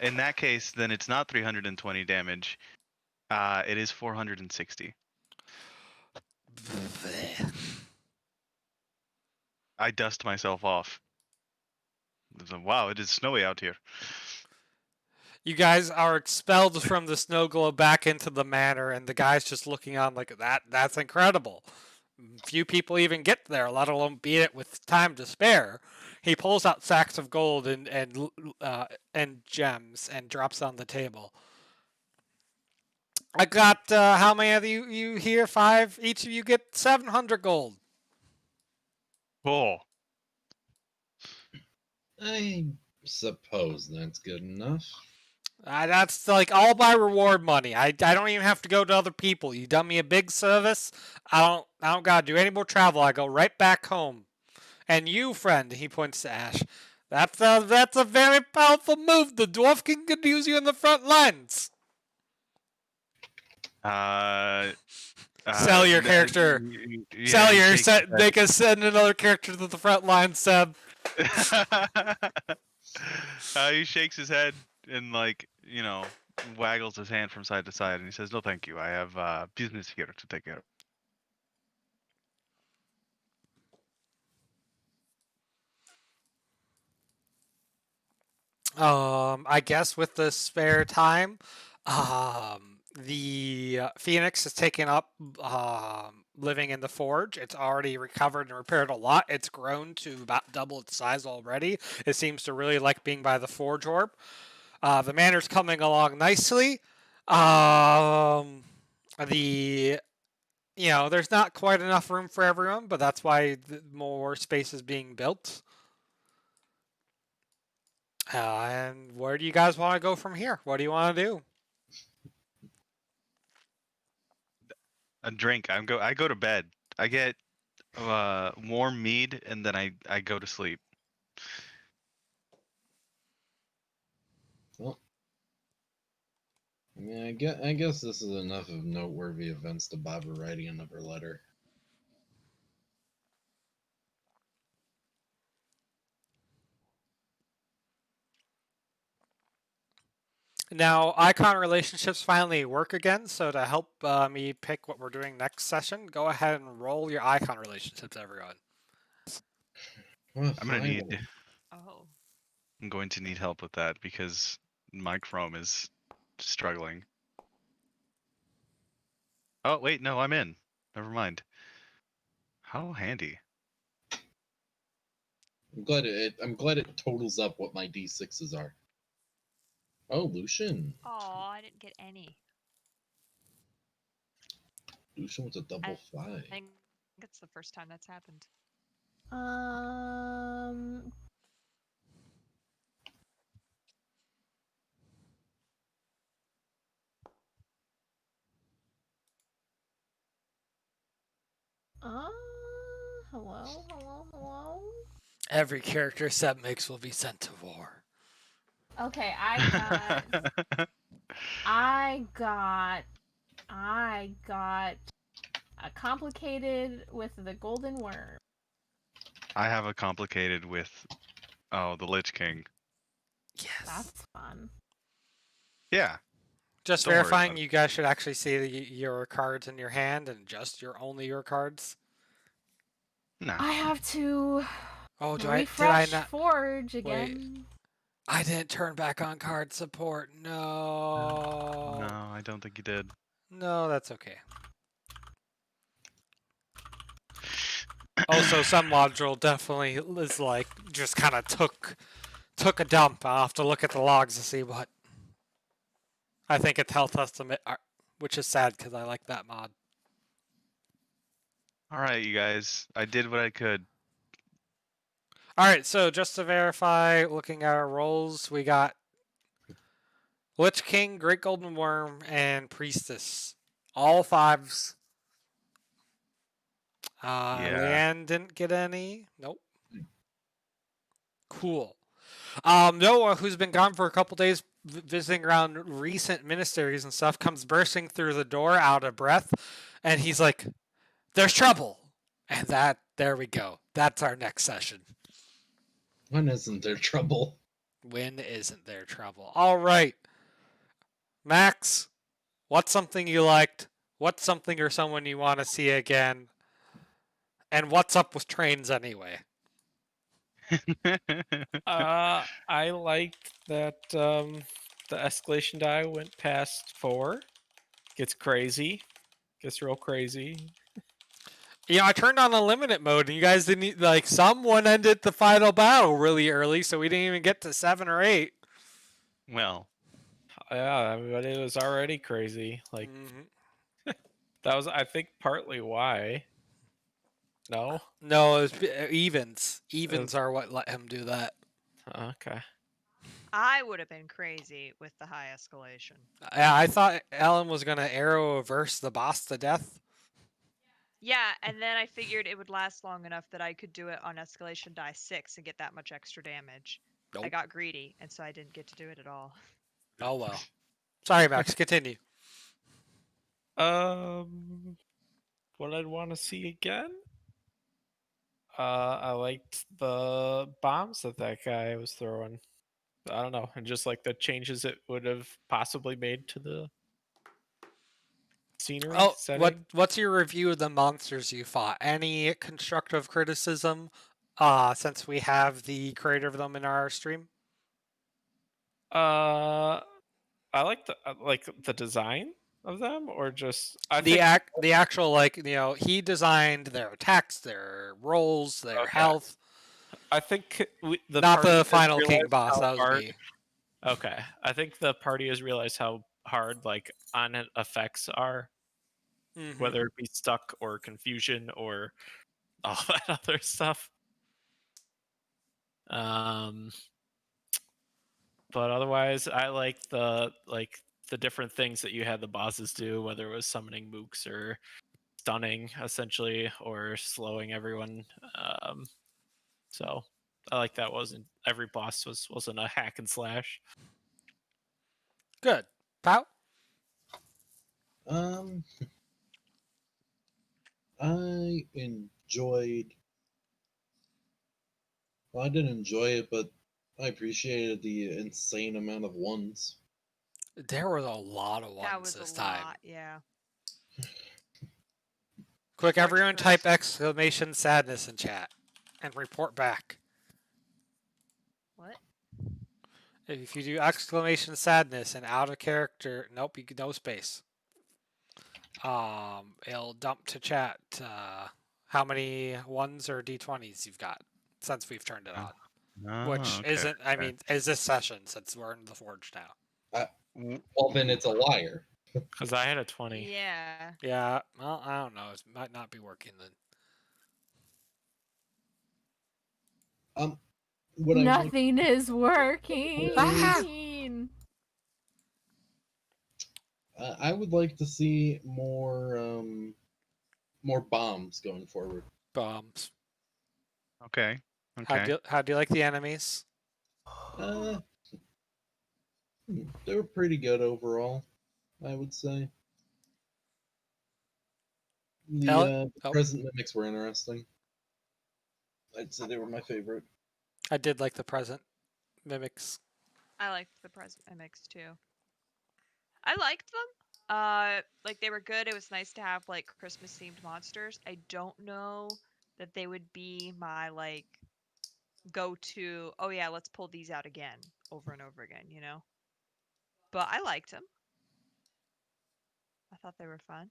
in that case, then it's not 320 damage. It is 460. I dust myself off. Wow, it is snowy out here. You guys are expelled from the snowglobe back into the manor, and the guy's just looking on like that's incredible. Few people even get there, let alone beat it with time to spare. He pulls out sacks of gold and gems and drops on the table. I got how many of you here? 5. Each of you get 700 gold. Oh, I suppose that's good enough. That's like all my reward money. I don't even have to go to other people. You done me a big service. I don't gotta do any more travel. I go right back home. And you, friend, he points to Ash. That's a very powerful move. The Dwarf King could use you in the front lines. Sell your character. Sell your make us send another character to the front line, Seb. He shakes his head and waggles his hand from side to side, and he says, "No, thank you. I have business here to take care of." I guess with the spare time, the Phoenix is taken up living in the forge. It's already recovered and repaired a lot. It's grown to about double its size already. It seems to really like being by the forge orb. The manor's coming along nicely. There's not quite enough room for everyone, but that's why more space is being built. And where do you guys want to go from here? What do you want to do? a drink. I go to bed. I get warm mead and then I go to sleep. Well, I mean, I guess this is enough of noteworthy events to bother writing another letter. Now, icon relationships finally work again, so to help me pick what we're doing next session, go ahead and roll your icon relationships, everyone. Well, I'm gonna I need. will. Oh. I'm going to need help with that because my Chrome is struggling. Oh wait, no, I'm in. Never mind. How handy. I'm glad it totals up what my D6s are. Oh, Lucian. Oh, I didn't get any. Lucian with a double I 5. think it's the first time that's happened. Um. Hello. Every character Seb makes will be sent to war. Okay, I got a complicated with the golden worm. I have a complicated with the Lich King. Yes. That's fun. Yeah. Just Don't worry verifying about it. you guys should actually see your cards in your hand and just only your cards. No. I have to Oh, did I refresh not? Forge again. I didn't turn back on card support. No. No, I don't think you did. No, that's okay. Also, some module definitely is like just kind of took a dump. I'll have to look at the logs to see what. I think it's health estimate, which is sad because I like that mod. All right, you guys. I did what I could. All right, so just to verify, looking at our rolls, we got Lich King, Great Golden Worm, and Priestess. All fives. Yeah. Leanne didn't get any. Nope. Cool. Noah, who's been gone for a couple days visiting around recent ministries and stuff, comes bursting through the door out of breath, and he's like, "There's trouble." And there we go. That's our next session. When isn't there trouble? When isn't there trouble? All right. Max, what's something you liked? What's something or someone you want to see again? And what's up with trains anyway? I liked that the escalation die went past 4. Gets crazy. Gets real crazy. I turned on unlimited mode, and you guys didn't like. Someone ended the final battle really early, so we didn't even get to 7 or 8. Well, Yeah, but it was already crazy. Like that was, I think, partly why. No. No, it was evens. Evens are what let him do that. Okay. I would have been crazy with the high escalation. Yeah, I thought Alan was gonna arrow averse the boss to death. Yeah, and then I figured it would last long enough that I could do it on escalation die 6 and get that much extra damage. I Nope. got greedy, and so I didn't get to do it at all. Oh well. Sorry, Max. Continue. What I'd want to see again? I liked the bombs that guy was throwing. I don't know, and just like the changes it would have possibly made to the scenery setting. What's your review of the monsters you fought? Any constructive criticism? Since we have the creator of them in our stream. I like the design of them, or just The actual he designed their attacks, their rolls, their health. I think the Not party the has final king realized boss. how That was hard- me. Okay, I think the party has realized how hard on it effects are, whether it be stuck or confusion or all that other stuff. But otherwise, I like the different things that you had the bosses do, whether it was summoning mooks or stunning essentially or slowing everyone. So I like that wasn't every boss wasn't a hack and slash. Good. Pow? Um, I enjoyed. Well, I didn't enjoy it, but I appreciated the insane amount of ones. There was a lot of That ones was this a time. lot, yeah. Quick, Torch everyone type burst. exclamation sadness in chat and report back. What? If you do exclamation sadness and out of character, nope, you no space. It'll dump to chat how many ones or d20s you've got since we've turned it on. Which okay, isn't, I mean, is this session since we're in the Forge now. Well, then it's a liar. Because I had a 20. Yeah. Yeah, well, I don't know. It might not be working then. What I would, Nothing is working. Ah! I would like to see more bombs going forward. Bombs. Okay. How do you like the enemies? They were pretty good overall, I would say. The present mimics were interesting. I'd say they were my favorite. I did like the present mimics. I liked the present mimics too. I liked them. Like they were good. It was nice to have like Christmas themed monsters. I don't know that they would be my like go to. Oh yeah, let's pull these out again over and over again. You know. But I liked them. I thought they were fun.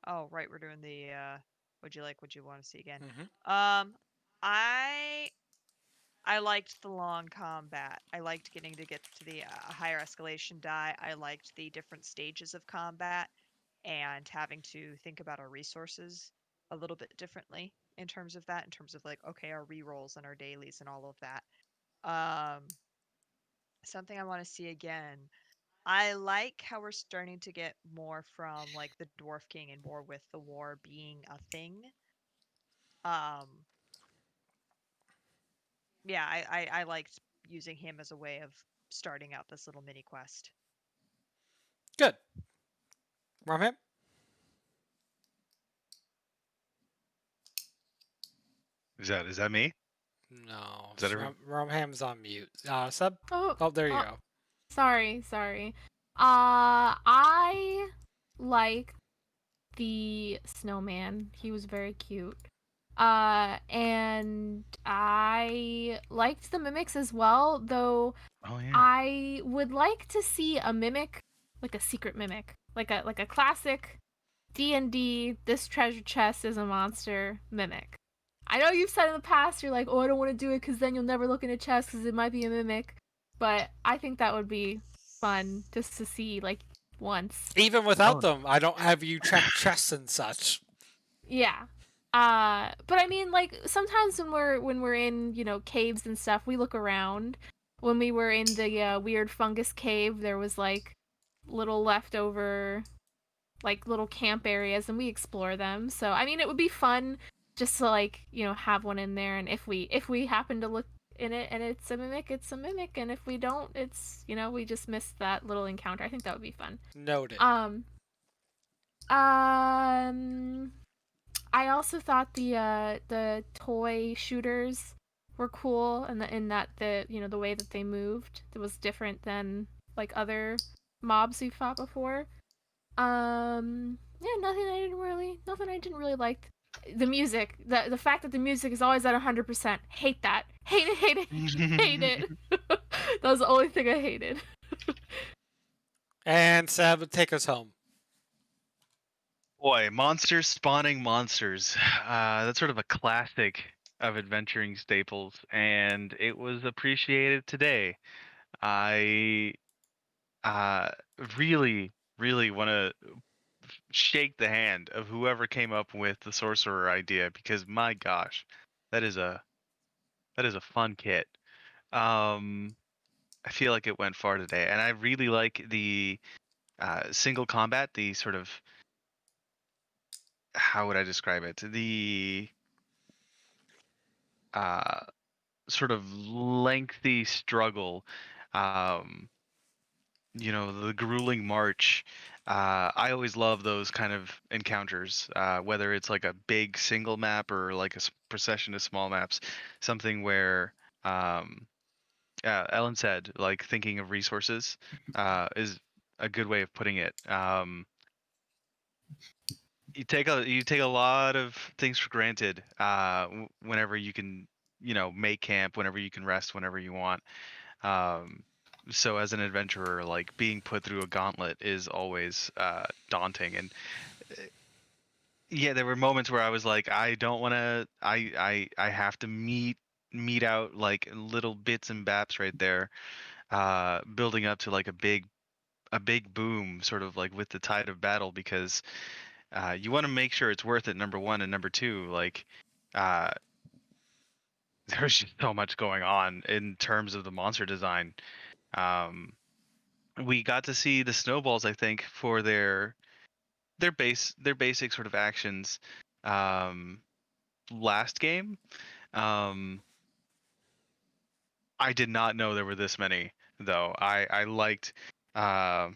Oh right, we're doing the. What'd you like? What'd you want to see again? I liked the long combat. I liked getting to get to the higher escalation die. I liked the different stages of combat and having to think about our resources a little bit differently in terms of that, in terms of like, okay, our rerolls and our dailies and all of that. Something I want to see again. I like how we're starting to get more from like the Dwarf King and more with the war being a thing. Yeah, I liked using him as a way of starting out this little mini quest. Good. Rumham? Is that me? No. Is that everyone? Rumham's on mute. Sub? Oh, Oh, there you go. Sorry. I like the snowman. He was very cute. And I liked the mimics as well, though Oh yeah. I would like to see a mimic, like a secret mimic, like a classic D&D, this treasure chest is a monster mimic. I know you've said in the past, you're like, oh, I don't want to do it because then you'll never look in a chest because it might be a mimic. But I think that would be fun just to see, like, once. Even without them, I don't have you check chests and such. Yeah. But I mean, like, sometimes when we're in, caves and stuff, we look around. When we were in the weird fungus cave, there was, like, little leftover, like, little camp areas, and we explore them. So, I mean, it would be fun just to, like, have one in there, and if we happen to look in it and it's a mimic, and if we don't, it's, we just missed that little encounter. I think that would be fun. Noted. I also thought the toy shooters were cool, and in that the way that they moved, it was different than like other mobs we fought before. Yeah, nothing I didn't really like. The music, the fact that the music is always at 100%. Hate that. Hate it. Hate it. That was the only thing I hated. And Seb, take us home. Boy, monsters spawning monsters. That's sort of a classic of adventuring staples, and it was appreciated today. I really, really want to shake the hand of whoever came up with the sorcerer idea, because my gosh, that is a fun kit. I feel like it went far today, and I really like the single combat, the sort of, how would I describe it? The sort of lengthy struggle, um, the grueling march. I always love those kind of encounters, whether it's like a big single map or like a procession of small maps, something where, Ellen said, like thinking of resources is a good way of putting it. You take a lot of things for granted whenever you can, make camp, whenever you can rest, whenever you want. Um, so as an adventurer, like being put through a gauntlet is always daunting. And yeah, there were moments where I was like, I don't want to. I have to meet out like little bits and baps right there, building up to like a big boom, sort of like with the tide of battle, because you want to make sure it's worth it. Number one, and number two, like uh, there's just so much going on in terms of the monster design. Um, we got to see the snowballs, I think, for their basic sort of actions um, last game. Um, I did not know there were this many, though. I liked uh,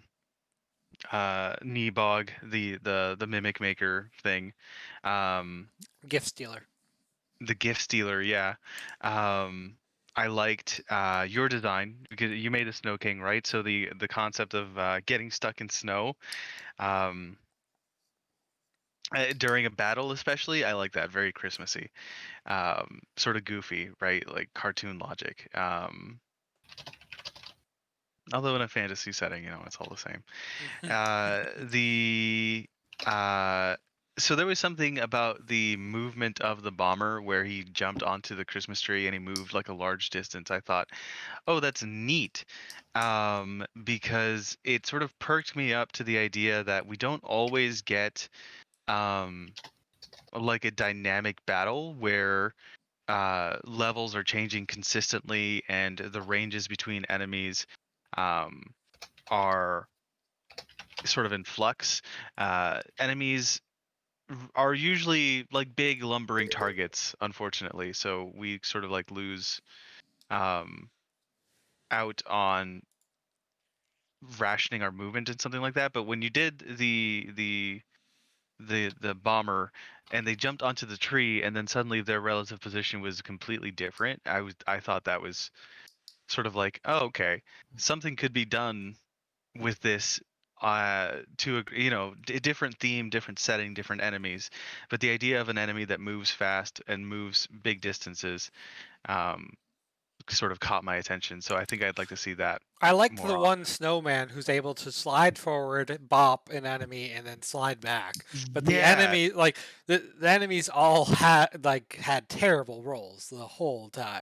Nebog, the mimic maker thing, um, Gift stealer. the gift stealer. Yeah, I liked your design because you made a snow king, right? So the concept of getting stuck in snow. Um, during a battle, especially, I like that. Very Christmassy, sort of goofy, right? Like cartoon logic. Although in a fantasy setting, it's all the same. The so there was something about the movement of the bomber where he jumped onto the Christmas tree and he moved like a large distance. I thought, oh, that's neat, because it sort of perked me up to the idea that we don't always get um, like a dynamic battle where levels are changing consistently and the ranges between enemies um, are sort of in flux. Enemies are usually like big lumbering targets, unfortunately, so we sort of like lose um, out on rationing our movement and something like that. But when you did the bomber and they jumped onto the tree and then suddenly their relative position was completely different, I thought that was sort of like, oh, okay, something could be done with this to a different theme, different setting, different enemies, but the idea of an enemy that moves fast and moves big distances um, sort of caught my attention. So I think I'd like to see that I liked more the often. one snowman who's able to slide forward, bop an enemy, and then slide back. But the Yeah, enemy, like the enemies, all had terrible rolls the whole time.